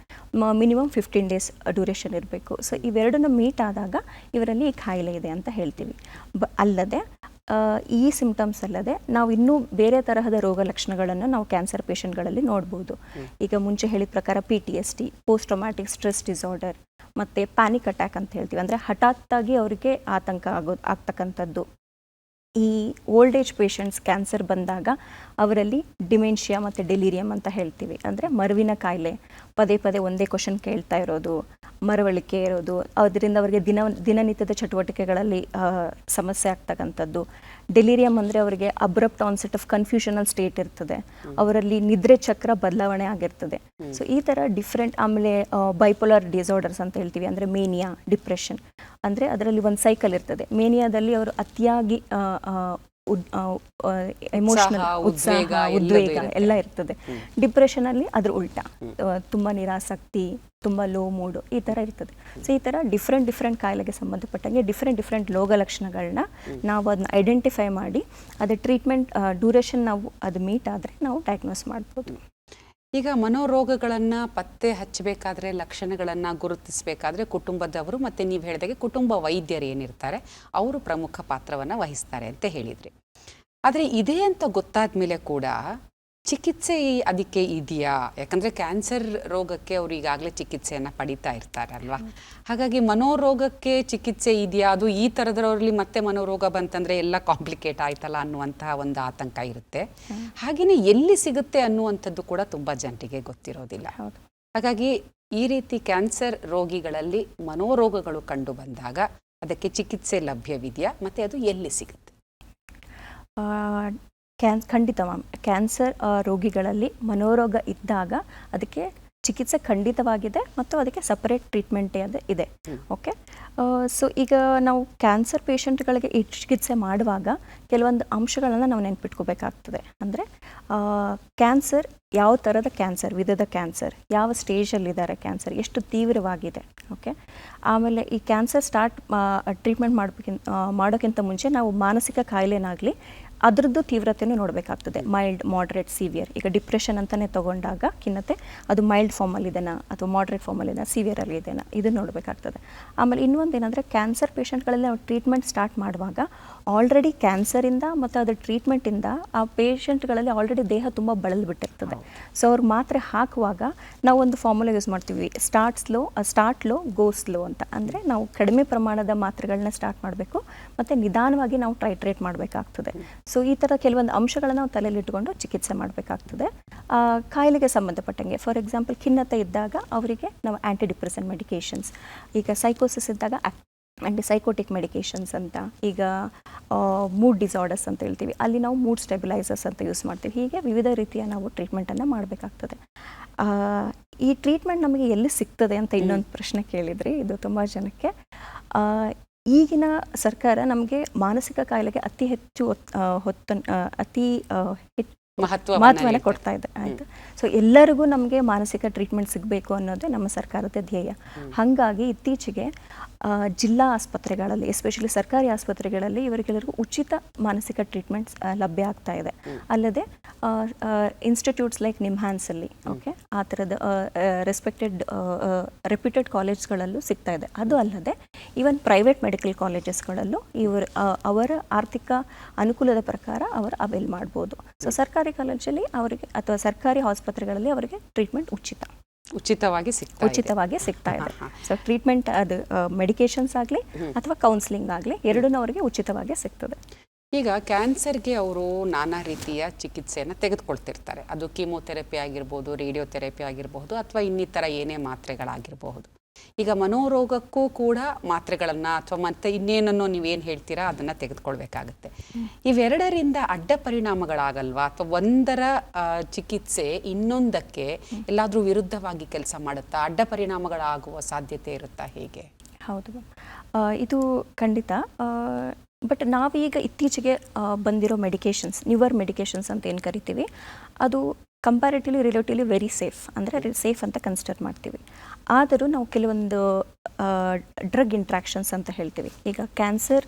ಮಿನಿಮಮ್ 15 days ಡ್ಯೂರೇಷನ್ ಇರಬೇಕು. ಸೊ ಇವೆರಡನ್ನು ಮೀಟ್ ಆದಾಗ ಇವರಲ್ಲಿ ಈ ಕಾಯಿಲೆ ಇದೆ ಅಂತ ಹೇಳ್ತೀವಿ. ಅಲ್ಲದೆ ಈ ಸಿಂಪ್ಟಮ್ಸ್ ಅಲ್ಲದೆ ನಾವು ಇನ್ನೂ ಬೇರೆ ತರಹದ ರೋಗ ಲಕ್ಷಣಗಳನ್ನು ನಾವು ಕ್ಯಾನ್ಸರ್ ಪೇಷಂಟ್ಗಳಲ್ಲಿ ನೋಡ್ಬೋದು. ಈಗ ಮುಂಚೆ ಹೇಳಿದ ಪ್ರಕಾರ PTSD, post traumatic stress disorder, ಮತ್ತು ಪ್ಯಾನಿಕ್ ಅಟ್ಯಾಕ್ ಅಂತ ಹೇಳ್ತೀವಿ, ಅಂದರೆ ಹಠಾತ್ತಾಗಿ ಅವರಿಗೆ ಆತಂಕ ಆಗ್ತಕ್ಕಂಥದ್ದು. ಈ ಓಲ್ಡ್ ಏಜ್ ಪೇಷಂಟ್ಸ್ ಕ್ಯಾನ್ಸರ್ ಬಂದಾಗ ಅವರಲ್ಲಿ ಡಿಮೆನ್ಷಿಯಾ ಮತ್ತು ಡೆಲಿರಿಯಮ್ ಅಂತ ಹೇಳ್ತೀವಿ, ಅಂದರೆ ಮರುವಿನ ಕಾಯಿಲೆ, ಪದೇ ಪದೇ ಒಂದೇ ಕ್ವಶನ್ ಕೇಳ್ತಾ ಇರೋದು, ಮರವಳಿಕೆ ಇರೋದು, ಅದರಿಂದ ಅವರಿಗೆ ದಿನನಿತ್ಯದ ಚಟುವಟಿಕೆಗಳಲ್ಲಿ ಸಮಸ್ಯೆ ಆಗ್ತಕ್ಕಂಥದ್ದು. ಡೆಲಿರಿಯಮ್ ಅಂದರೆ ಅವರಿಗೆ abrupt onset of confusional state ಇರ್ತದೆ, ಅವರಲ್ಲಿ ನಿದ್ರೆ ಚಕ್ರ ಬದಲಾವಣೆ ಆಗಿರ್ತದೆ. ಸೊ ಈ ಥರ ಡಿಫ್ರೆಂಟ್. ಆಮೇಲೆ ಬೈಪೋಲಾರ್ ಡಿಸಾರ್ಡರ್ಸ್ ಅಂತ ಹೇಳ್ತೀವಿ, ಅಂದರೆ ಮೇನಿಯಾ, ಡಿಪ್ರೆಷನ್, ಅಂದರೆ ಅದರಲ್ಲಿ ಒಂದು ಸೈಕಲ್ ಇರ್ತದೆ. ಮೇನಿಯಾದಲ್ಲಿ ಅವರು ಅತಿಯಾಗಿ ಎಮೋಷನಲ್, ಉತ್ಸಾಹ, ಉದ್ವೇಗ ಎಲ್ಲ ಇರ್ತದೆ. ಡಿಪ್ರೆಷನಲ್ಲಿ ಅದ್ರ ಉಲ್ಟಾ, ತುಂಬ ನಿರಾಸಕ್ತಿ, ತುಂಬ ಲೋ ಮೂಡು, ಈ ಥರ ಇರ್ತದೆ. ಸೊ ಈ ಥರ ಡಿಫ್ರೆಂಟ್ ಕಾಯಿಲೆಗೆ ಸಂಬಂಧಪಟ್ಟಂಗೆ ಡಿಫ್ರೆಂಟ್ ರೋಗ ಲಕ್ಷಣಗಳನ್ನ ನಾವು ಅದನ್ನ ಐಡೆಂಟಿಫೈ ಮಾಡಿ ಅದ್ರ ಟ್ರೀಟ್ಮೆಂಟ್ ಡ್ಯೂರೇಷನ್ ನಾವು ಅದು ಮೀಟ್ ಆದರೆ ನಾವು ಡಯಾಗ್ನೋಸ್ ಮಾಡ್ಬೋದು. ಈಗ ಮನೋರೋಗಗಳನ್ನು ಪತ್ತೆ ಹಚ್ಚಬೇಕಾದ್ರೆ, ಲಕ್ಷಣಗಳನ್ನು ಗುರುತಿಸಬೇಕಾದ್ರೆ ಕುಟುಂಬದವರು ಮತ್ತು ನೀವು ಹೇಳಿದಾಗೆ ಕುಟುಂಬ ವೈದ್ಯರು ಏನಿರ್ತಾರೆ ಅವರು ಪ್ರಮುಖ ಪಾತ್ರವನ್ನು ವಹಿಸ್ತಾರೆ ಅಂತ ಹೇಳಿದ್ರಿ. ಆದರೆ ಇದೇ ಅಂತ ಗೊತ್ತಾದ ಮೇಲೆ ಕೂಡ ಚಿಕಿತ್ಸೆ ಅದಕ್ಕೆ ಇದೆಯಾ? ಯಾಕಂದರೆ ಕ್ಯಾನ್ಸರ್ ರೋಗಕ್ಕೆ ಅವರು ಈಗಾಗಲೇ ಚಿಕಿತ್ಸೆಯನ್ನು ಪಡಿತಾ ಇರ್ತಾರಲ್ವ. ಹಾಗಾಗಿ ಮನೋರೋಗಕ್ಕೆ ಚಿಕಿತ್ಸೆ ಇದೆಯಾ? ಅದು ಈ ಥರದ್ರಲ್ಲಿ ಮತ್ತೆ ಮನೋರೋಗ ಬಂತಂದರೆ ಎಲ್ಲ ಕಾಂಪ್ಲಿಕೇಟ್ ಆಯ್ತಲ್ಲ ಅನ್ನುವಂತಹ ಒಂದು ಆತಂಕ ಇರುತ್ತೆ. ಹಾಗೆಯೇ ಎಲ್ಲಿ ಸಿಗುತ್ತೆ ಅನ್ನುವಂಥದ್ದು ಕೂಡ ತುಂಬ ಜನರಿಗೆ ಗೊತ್ತಿರೋದಿಲ್ಲ. ಹಾಗಾಗಿ ಈ ರೀತಿ ಕ್ಯಾನ್ಸರ್ ರೋಗಿಗಳಲ್ಲಿ ಮನೋರೋಗಗಳು ಕಂಡು ಬಂದಾಗ ಅದಕ್ಕೆ ಚಿಕಿತ್ಸೆ ಲಭ್ಯವಿದೆಯಾ ಮತ್ತು ಅದು ಎಲ್ಲಿ ಸಿಗುತ್ತೆ? ಖಂಡಿತ ಮ್ಯಾಮ್. ಕ್ಯಾನ್ಸರ್ ರೋಗಿಗಳಲ್ಲಿ ಮನೋರೋಗ ಇದ್ದಾಗ ಅದಕ್ಕೆ ಚಿಕಿತ್ಸೆ ಖಂಡಿತವಾಗಿದೆ ಮತ್ತು ಅದಕ್ಕೆ ಸಪರೇಟ್ ಟ್ರೀಟ್ಮೆಂಟೇ ಇದೆ. ಓಕೆ, ಸೊ ಈಗ ನಾವು ಕ್ಯಾನ್ಸರ್ ಪೇಷಂಟ್ಗಳಿಗೆ ಈ ಚಿಕಿತ್ಸೆ ಮಾಡುವಾಗ ಕೆಲವೊಂದು ಅಂಶಗಳನ್ನು ನಾವು ನೆನ್ಪಿಟ್ಕೋಬೇಕಾಗ್ತದೆ. ಅಂದರೆ ಕ್ಯಾನ್ಸರ್, ಯಾವ ಥರದ ಕ್ಯಾನ್ಸರ್, ವಿಧದ ಕ್ಯಾನ್ಸರ್, ಯಾವ ಸ್ಟೇಜಲ್ಲಿದ್ದಾರೆ ಕ್ಯಾನ್ಸರ್, ಎಷ್ಟು ತೀವ್ರವಾಗಿದೆ. ಓಕೆ, ಆಮೇಲೆ ಈ ಕ್ಯಾನ್ಸರ್ ಟ್ರೀಟ್ಮೆಂಟ್ ಮಾಡೋಕ್ಕಿಂತ ಮುಂಚೆ ನಾವು ಮಾನಸಿಕ ಕಾಯಿಲೆನಾಗಲಿ ಅದರದ್ದು ತೀವ್ರತೆಯೂ ನೋಡಬೇಕಾಗ್ತದೆ. Mild, moderate, severe. ಈಗ ಡಿಪ್ರೆಷನ್ ಅಂತಲೇ ತೊಗೊಂಡಾಗ ಖಿನ್ನತೆ ಅದು ಮೈಲ್ಡ್ ಫಾರ್ಮಲ್ಲಿದೆನಾ ಅಥವಾ ಮಾಡ್ರೇಟ್ ಫಾರ್ಮಲ್ಲಿದೆನಾ, ಸಿವಿಯರಲ್ಲಿ ಇದೆನಾ, ಇದು ನೋಡಬೇಕಾಗ್ತದೆ. ಆಮೇಲೆ ಇನ್ನೊಂದು ಏನಂದರೆ ಕ್ಯಾನ್ಸರ್ ಪೇಷಂಟ್ಗಳಲ್ಲಿ ನಾವು ಟ್ರೀಟ್ಮೆಂಟ್ ಸ್ಟಾರ್ಟ್ ಮಾಡುವಾಗ ಆಲ್ರೆಡಿ ಕ್ಯಾನ್ಸರಿಂದ ಮತ್ತು ಅದರ ಟ್ರೀಟ್ಮೆಂಟಿಂದ ಆ ಪೇಷಂಟ್ಗಳಲ್ಲಿ ಆಲ್ರೆಡಿ ದೇಹ ತುಂಬ ಬಳಲ್ಬಿಟ್ಟಿರ್ತದೆ. ಸೊ ಅವ್ರು ಮಾತ್ರೆ ಹಾಕುವಾಗ ನಾವು ಒಂದು ಫಾರ್ಮುಲಾ ಯೂಸ್ ಮಾಡ್ತೀವಿ, ಸ್ಟಾರ್ಟ್ ಲೋ ಗೋ ಸ್ಲೋ ಅಂತ. ಅಂದರೆ ನಾವು ಕಡಿಮೆ ಪ್ರಮಾಣದ ಮಾತ್ರೆಗಳನ್ನ ಸ್ಟಾರ್ಟ್ ಮಾಡಬೇಕು ಮತ್ತು ನಿಧಾನವಾಗಿ ನಾವು ಟೈಟ್ರೇಟ್ ಮಾಡಬೇಕಾಗ್ತದೆ. ಸೊ ಈ ಥರ ಕೆಲವೊಂದು ಅಂಶಗಳನ್ನು ನಾವು ತಲೆಯಲ್ಲಿಟ್ಟುಕೊಂಡು ಚಿಕಿತ್ಸೆ ಮಾಡಬೇಕಾಗ್ತದೆ. ಕಾಯಿಲೆಗೆ ಸಂಬಂಧಪಟ್ಟಂಗೆ ಫಾರ್ ಎಕ್ಸಾಂಪಲ್ ಖಿನ್ನತೆ ಇದ್ದಾಗ ಅವರಿಗೆ ನಾವು ಆ್ಯಂಟಿಡಿಪ್ರೆಸೆಂಟ್ ಮೆಡಿಕೇಷನ್ಸ್, ಈಗ ಸೈಕೋಸಿಸ್ ಇದ್ದಾಗ ಆ್ಯಂಟಿಸೈಕೋಟಿಕ್ ಮೆಡಿಕೇಷನ್ಸ್ ಅಂತ, ಈಗ ಮೂಡ್ ಡಿಸಾರ್ಡರ್ಸ್ ಅಂತ ಹೇಳ್ತೀವಿ, ಅಲ್ಲಿ ನಾವು ಮೂಡ್ ಸ್ಟೆಬಿಲೈಸರ್ಸ್ ಅಂತ ಯೂಸ್ ಮಾಡ್ತೀವಿ. ಹೀಗೆ ವಿವಿಧ ರೀತಿಯ ನಾವು ಟ್ರೀಟ್ಮೆಂಟನ್ನು ಮಾಡಬೇಕಾಗ್ತದೆ. ಈ ಟ್ರೀಟ್ಮೆಂಟ್ ನಮಗೆ ಎಲ್ಲಿ ಸಿಗ್ತದೆ ಅಂತ ಇನ್ನೊಂದು ಪ್ರಶ್ನೆ ಕೇಳಿದ್ರಿ, ಇದು ತುಂಬ ಜನಕ್ಕೆ. ಈಗಿನ ಸರ್ಕಾರ ನಮಗೆ ಮಾನಸಿಕ ಕಾಯಿಲೆಗೆ ಅತಿ ಹೆಚ್ಚು ಮಹತ್ವವನ್ನು ಕೊಡ್ತಾ ಇದೆ. ಆಯಿತು. ಸೊ ಎಲ್ಲರಿಗೂ ನಮಗೆ ಮಾನಸಿಕ ಟ್ರೀಟ್ಮೆಂಟ್ ಸಿಗಬೇಕು ಅನ್ನೋದೇ ನಮ್ಮ ಸರ್ಕಾರದ ಧ್ಯೇಯ. ಹಾಗಾಗಿ ಇತ್ತೀಚೆಗೆ ಜಿಲ್ಲಾ ಆಸ್ಪತ್ರೆಗಳಲ್ಲಿ, ಎಸ್ಪೆಷಲಿ ಸರ್ಕಾರಿ ಆಸ್ಪತ್ರೆಗಳಲ್ಲಿ ಇವರಿಗೆಲ್ಲರಿಗೂ ಉಚಿತ ಮಾನಸಿಕ ಟ್ರೀಟ್ಮೆಂಟ್ಸ್ ಲಭ್ಯ ಆಗ್ತಾ ಇದೆ. ಅಲ್ಲದೆ ಇನ್ಸ್ಟಿಟ್ಯೂಟ್ಸ್ ಲೈಕ್ ನಿಮ್ಹಾನ್ಸಲ್ಲಿ, ಓಕೆ, ಆ ಥರದ ರೆಪ್ಯೂಟೆಡ್ ಕಾಲೇಜ್ಗಳಲ್ಲೂ ಸಿಗ್ತಾ ಇದೆ. ಅದು ಅಲ್ಲದೆ ಈವನ್ ಪ್ರೈವೇಟ್ ಮೆಡಿಕಲ್ ಕಾಲೇಜಸ್ಗಳಲ್ಲೂ ಅವರ ಆರ್ಥಿಕ ಅನುಕೂಲದ ಪ್ರಕಾರ ಅವರು ಅವೈಲ್ ಮಾಡ್ಬೋದು. ಸೊ ಸರ್ಕಾರಿ ಕಾಲೇಜಲ್ಲಿ ಅವರಿಗೆ ಅಥವಾ ಸರ್ಕಾರಿ ಆಸ್ಪತ್ರೆಗಳಲ್ಲಿ ಅವರಿಗೆ ಟ್ರೀಟ್ಮೆಂಟ್ ಉಚಿತವಾಗಿ ಸಿಗ್ತಾ ಇದೆ. ಸೊ ಟ್ರೀಟ್ಮೆಂಟ್ ಅದು ಮೆಡಿಕೇಶನ್ಸ್ ಆಗಲಿ ಅಥವಾ ಕೌನ್ಸಿಲಿಂಗ್ ಆಗಲಿ ಎರಡೂ ಅವರಿಗೆ ಉಚಿತವಾಗಿ ಸಿಗ್ತದೆ. ಈಗ ಕ್ಯಾನ್ಸರ್ಗೆ ಅವರು ನಾನಾ ರೀತಿಯ ಚಿಕಿತ್ಸೆಯನ್ನು ತೆಗೆದುಕೊಳ್ತಿರ್ತಾರೆ. ಅದು ಕೀಮೋಥೆರಪಿ ಆಗಿರ್ಬೋದು, ರೇಡಿಯೋಥೆರಪಿ ಆಗಿರಬಹುದು, ಅಥವಾ ಇನ್ನಿತರ ಏನೇ ಮಾತ್ರೆಗಳಾಗಿರಬಹುದು. ಈಗ ಮನೋರೋಗಕ್ಕೂ ಕೂಡ ಮಾತ್ರೆಗಳನ್ನು ಅಥವಾ ಮತ್ತೆ ಇನ್ನೇನನ್ನೋ ನೀವೇನು ಹೇಳ್ತೀರಾ ಅದನ್ನು ತೆಗೆದುಕೊಳ್ಬೇಕಾಗತ್ತೆ. ಇವೆರಡರಿಂದ ಅಡ್ಡ ಪರಿಣಾಮಗಳಾಗಲ್ವಾ, ಅಥವಾ ಒಂದರ ಚಿಕಿತ್ಸೆ ಇನ್ನೊಂದಕ್ಕೆ ಎಲ್ಲಾದರೂ ವಿರುದ್ಧವಾಗಿ ಕೆಲಸ ಮಾಡುತ್ತಾ, ಅಡ್ಡ ಪರಿಣಾಮಗಳಾಗುವ ಸಾಧ್ಯತೆ ಇರುತ್ತಾ, ಹೇಗೆ? ಹೌದು, ಇದು ಖಂಡಿತ. ಬಟ್ ನಾವೀಗ ಇತ್ತೀಚೆಗೆ ಬಂದಿರೋ ನ್ಯೂವರ್ ಮೆಡಿಕೇಶನ್ಸ್ ಅಂತ ಏನು ಕರಿತೀವಿ, ಅದು ಕಂಪ್ಯಾರಿಟಿವ್ಲಿ ರಿಲೇಟಿವ್ಲಿ ವೆರಿ ಸೇಫ್, ಅಂದರೆ ಸೇಫ್ ಅಂತ ಕನ್ಸಿಡರ್ ಮಾಡ್ತೀವಿ. ಆದರೂ ನಾವು ಕೆಲವೊಂದು ಡ್ರಗ್ ಇಂಟ್ರಾಕ್ಷನ್ಸ್ ಅಂತ ಹೇಳ್ತೀವಿ. ಈಗ ಕ್ಯಾನ್ಸರ್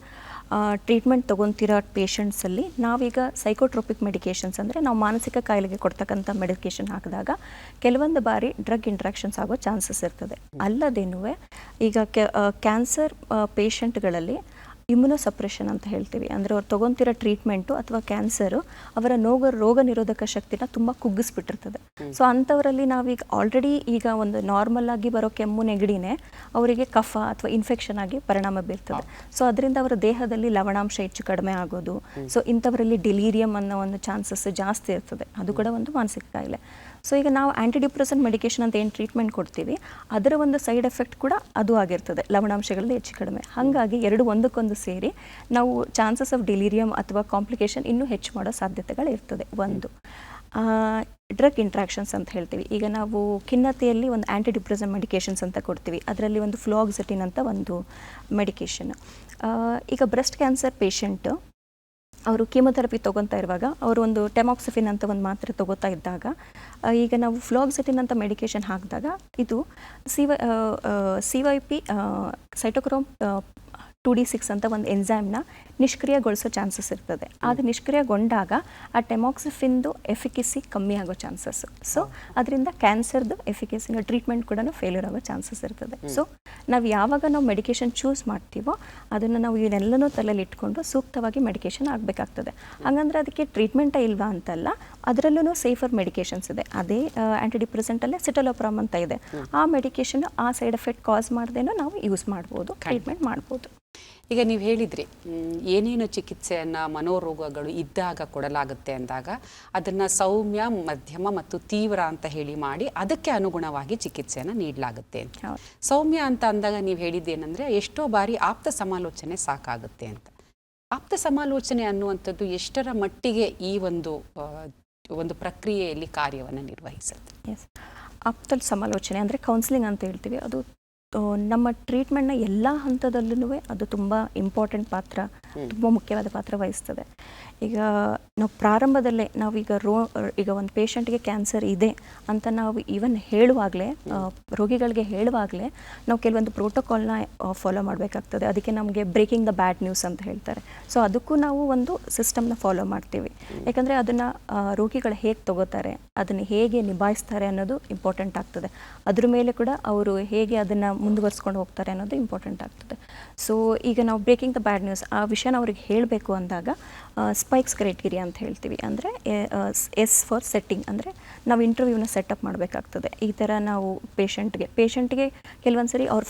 ಟ್ರೀಟ್ಮೆಂಟ್ ತೊಗೊತಿರೋ ಪೇಷಂಟ್ಸಲ್ಲಿ ನಾವೀಗ ಸೈಕೋಟ್ರೋಪಿಕ್ ಮೆಡಿಕೇಷನ್ಸ್, ಅಂದರೆ ನಾವು ಮಾನಸಿಕ ಕಾಯಿಲೆಗೆ ಕೊಡ್ತಕ್ಕಂಥ ಮೆಡಿಕೇಷನ್ ಹಾಕಿದಾಗ ಕೆಲವೊಂದು ಬಾರಿ ಡ್ರಗ್ ಇಂಟ್ರಾಕ್ಷನ್ಸ್ ಆಗೋ ಚಾನ್ಸಸ್ ಇರ್ತದೆ. ಅಲ್ಲದೇನೂ ಈಗ ಕ್ಯಾನ್ಸರ್ ಪೇಷಂಟ್ಗಳಲ್ಲಿ ಇಮ್ಯುನೋಸಪ್ರೆಷನ್ ಅಂತ ಹೇಳ್ತೀವಿ, ಅಂದರೆ ಅವ್ರು ತೊಗೊತಿರೋ ಟ್ರೀಟ್ಮೆಂಟು ಅಥವಾ ಕ್ಯಾನ್ಸರು ಅವರ ರೋಗ ನಿರೋಧಕ ಶಕ್ತಿನ ತುಂಬ ಕುಗ್ಗಿಸ್ಬಿಟ್ಟಿರ್ತದೆ. ಸೊ ಅಂಥವರಲ್ಲಿ ನಾವೀಗ ಆಲ್ರೆಡಿ ಈಗ ಒಂದು ನಾರ್ಮಲ್ ಆಗಿ ಬರೋ ಕೆಮ್ಮು ನೆಗಡಿನೇ ಅವರಿಗೆ ಕಫ ಅಥವಾ ಇನ್ಫೆಕ್ಷನ್ ಆಗಿ ಪರಿಣಾಮ ಬೀರ್ತದೆ. ಸೊ ಅದರಿಂದ ಅವರ ದೇಹದಲ್ಲಿ ಲವಣಾಂಶ ಹೆಚ್ಚು ಕಡಿಮೆ ಆಗೋದು, ಸೊ ಇಂಥವರಲ್ಲಿ ಡೆಲೀರಿಯಂ ಅನ್ನೋ ಒಂದು ಚಾನ್ಸಸ್ ಜಾಸ್ತಿ ಇರ್ತದೆ. ಅದು ಕೂಡ ಒಂದು ಮಾನಸಿಕ ಕಾಯಿಲೆ. ಸೊ ಈಗ ನಾವು ಆ್ಯಂಟಿಡಿಪ್ರೆಸೆಂಟ್ ಮೆಡಿಕೇಷನ್ ಅಂತ ಏನು ಟ್ರೀಟ್ಮೆಂಟ್ ಕೊಡ್ತೀವಿ ಅದರ ಒಂದು ಸೈಡ್ ಎಫೆಕ್ಟ್ ಕೂಡ ಅದು ಆಗಿರ್ತದೆ, ಲವಣಾಂಶಗಳಲ್ಲಿ ಹೆಚ್ಚು ಕಡಿಮೆ. ಹಾಗಾಗಿ ಎರಡು ಒಂದಕ್ಕೊಂದು ಸೇರಿ ನಾವು ಚಾನ್ಸಸ್ ಆಫ್ ಡೆಲೀರಿಯಂ ಅಥವಾ ಕಾಂಪ್ಲಿಕೇಶನ್ ಇನ್ನೂ ಹೆಚ್ಚು ಮಾಡೋ ಸಾಧ್ಯತೆಗಳು ಇರ್ತದೆ. ಒಂದು ಡ್ರಗ್ ಇಂಟ್ರಾಕ್ಷನ್ಸ್ ಅಂತ ಹೇಳ್ತೀವಿ. ಈಗ ನಾವು ಖಿನ್ನತೆಯಲ್ಲಿ ಒಂದು ಆ್ಯಂಟಿಡಿಪ್ರೆಸೆಂಟ್ ಮೆಡಿಕೇಷನ್ಸ್ ಅಂತ ಕೊಡ್ತೀವಿ, ಅದರಲ್ಲಿ ಒಂದು ಫ್ಲೋಕ್ಸೆಟಿನ್ ಅಂತ ಒಂದು ಮೆಡಿಕೇಷನ್. ಈಗ ಬ್ರೆಸ್ಟ್ ಕ್ಯಾನ್ಸರ್ ಪೇಷಂಟು ಅವರು ಕೀಮೊಥೆರಪಿ ತೊಗೊತಾ ಇರುವಾಗ ಅವರು ಒಂದು ಟೆಮಾಕ್ಸಿಫಿನ್ ಅಂತ ಒಂದು ಮಾತ್ರೆ ತೊಗೋತಾ ಇದ್ದಾಗ, ಈಗ ನಾವು ಫ್ಲೋಕ್ಸೆಟಿನ್ ಅಂತ ಮೆಡಿಕೇಷನ್ ಹಾಕಿದಾಗ ಇದು CYP ಸೈಟೋಕ್ರೋಮ್ 2D6 ಅಂತ ಒಂದು ಎಂಜೈಮ್ನ ನಿಷ್ಕ್ರಿಯಗೊಳಿಸೋ ಚಾನ್ಸಸ್ ಇರ್ತದೆ. ಅದು ನಿಷ್ಕ್ರಿಯಗೊಂಡಾಗ ಆ ಟೆಮಾಕ್ಸಿಫಿನ್ದು ಎಫಿಕಸಿ ಕಮ್ಮಿ ಆಗೋ ಚಾನ್ಸಸ್. ಸೊ ಅದರಿಂದ ಕ್ಯಾನ್ಸರ್ದು ಎಫಿಕಸಿನ ಟ್ರೀಟ್ಮೆಂಟ್ ಕೂಡ ಫೇಲ್ಯೂರ್ ಆಗೋ ಚಾನ್ಸಸ್ ಇರ್ತದೆ. ಸೊ ನಾವು ಯಾವಾಗ ನಾವು ಮೆಡಿಕೇಷನ್ ಚೂಸ್ ಮಾಡ್ತೀವೋ ಅದನ್ನು ನಾವು ಇವನ್ನೆಲ್ಲನೂ ತಲೆಯಲ್ಲಿ ಇಟ್ಕೊಂಡು ಸೂಕ್ತವಾಗಿ ಮೆಡಿಕೇಷನ್ ಆಗಬೇಕಾಗ್ತದೆ. ಹಾಗಂದ್ರೆ ಅದಕ್ಕೆ ಟ್ರೀಟ್ಮೆಂಟೇ ಇಲ್ವಾ ಅಂತಲ್ಲ, ಅದರಲ್ಲೂ ಸೇಫರ್ ಮೆಡಿಕೇಷನ್ಸ್ ಇದೆ. ಅದೇ ಆ್ಯಂಟಿಡಿಪ್ರೆಸೆಂಟಲ್ಲೇ ಸಿಟಲೋಪ್ರಾಮ್ ಅಂತ ಇದೆ. ಆ ಮೆಡಿಕೇಷನ್ ಆ ಸೈಡ್ ಎಫೆಕ್ಟ್ ಕಾಸ್ ಮಾಡ್ದೇನೋ ನಾವು ಯೂಸ್ ಮಾಡ್ಬೋದು, ಟ್ರೀಟ್ಮೆಂಟ್ ಮಾಡ್ಬೋದು. ಈಗ ನೀವು ಹೇಳಿದ್ರಿ ಏನೇನು ಚಿಕಿತ್ಸೆಯನ್ನು ಮನೋರೋಗಗಳು ಇದ್ದಾಗ ಕೊಡಲಾಗುತ್ತೆ ಅಂದಾಗ ಅದನ್ನು ಸೌಮ್ಯ, ಮಧ್ಯಮ ಮತ್ತು ತೀವ್ರ ಅಂತ ಹೇಳಿ ಮಾಡಿ ಅದಕ್ಕೆ ಅನುಗುಣವಾಗಿ ಚಿಕಿತ್ಸೆಯನ್ನು ನೀಡಲಾಗುತ್ತೆ ಅಂತ. ಸೌಮ್ಯ ಅಂತ ಅಂದಾಗ ನೀವು ಹೇಳಿದ್ದೇನೆಂದರೆ ಎಷ್ಟೋ ಬಾರಿ ಆಪ್ತ ಸಮಾಲೋಚನೆ ಸಾಕಾಗುತ್ತೆ ಅಂತ. ಆಪ್ತ ಸಮಾಲೋಚನೆ ಅನ್ನುವಂಥದ್ದು ಎಷ್ಟರ ಮಟ್ಟಿಗೆ ಈ ಒಂದು ಪ್ರಕ್ರಿಯೆಯಲ್ಲಿ ಕಾರ್ಯವನ್ನು ನಿರ್ವಹಿಸುತ್ತೆ? ಎಸ್, ಆಪ್ತ ಸಮಾಲೋಚನೆ ಅಂದರೆ ಕೌನ್ಸಿಲಿಂಗ್ ಅಂತ ಹೇಳ್ತೀವಿ. ಅದು ನಮ್ಮ ಟ್ರೀಟ್ಮೆಂಟ್ನ ಎಲ್ಲ ಹಂತದಲ್ಲೂ ಅದು ತುಂಬ ಇಂಪಾರ್ಟೆಂಟ್ ಪಾತ್ರ, ತುಂಬ ಮುಖ್ಯವಾದ ಪಾತ್ರ ವಹಿಸ್ತದೆ. ಈಗ ನಾವು ಪ್ರಾರಂಭದಲ್ಲೇ ಈಗ ಒಂದು ಪೇಷಂಟ್ಗೆ ಕ್ಯಾನ್ಸರ್ ಇದೆ ಅಂತ ನಾವು ಈವನ್ ಹೇಳುವಾಗಲೇ, ರೋಗಿಗಳಿಗೆ ಹೇಳುವಾಗಲೇ ನಾವು ಕೆಲವೊಂದು ಪ್ರೋಟೋಕಾಲ್ನ ಫಾಲೋ ಮಾಡಬೇಕಾಗ್ತದೆ. ಅದಕ್ಕೆ ನಮಗೆ ಬ್ರೇಕಿಂಗ್ ದ ಬ್ಯಾಡ್ ನ್ಯೂಸ್ ಅಂತ ಹೇಳ್ತಾರೆ. ಸೊ ಅದಕ್ಕೂ ನಾವು ಒಂದು ಸಿಸ್ಟಮ್ನ ಫಾಲೋ ಮಾಡ್ತೀವಿ. ಯಾಕಂದರೆ ಅದನ್ನು ರೋಗಿಗಳು ಹೇಗೆ ತಗೋತಾರೆ, ಅದನ್ನು ಹೇಗೆ ನಿಭಾಯಿಸ್ತಾರೆ ಅನ್ನೋದು ಇಂಪಾರ್ಟೆಂಟ್ ಆಗ್ತದೆ. ಅದ್ರ ಮೇಲೆ ಕೂಡ ಅವರು ಹೇಗೆ ಅದನ್ನು ಮುಂದುವರ್ಸ್ಕೊಂಡು ಹೋಗ್ತಾರೆ ಅನ್ನೋದು ಇಂಪಾರ್ಟೆಂಟ್ ಆಗ್ತದೆ. ಸೊ ಈಗ ನಾವು ಬ್ರೇಕಿಂಗ್ ದ ಬ್ಯಾಡ್ ನ್ಯೂಸ್ ಆ ವಿಷಯನ ಅವ್ರಿಗೆ ಹೇಳಬೇಕು ಅಂದಾಗ ಸ್ಪೈಕ್ಸ್ ಕ್ರೈಟೀರಿಯಾ ಅಂತ ಹೇಳ್ತೀವಿ. ಅಂದರೆ ಎಸ್ ಫಾರ್ ಸೆಟ್ಟಿಂಗ್, ಅಂದರೆ ನಾವು ಇಂಟರ್ವ್ಯೂನ ಸೆಟಪ್ ಮಾಡಬೇಕಾಗ್ತದೆ. ಈ ಥರ ನಾವು ಪೇಷಂಟ್ಗೆ ಕೆಲವೊಂದು ಸರಿ ಅವ್ರ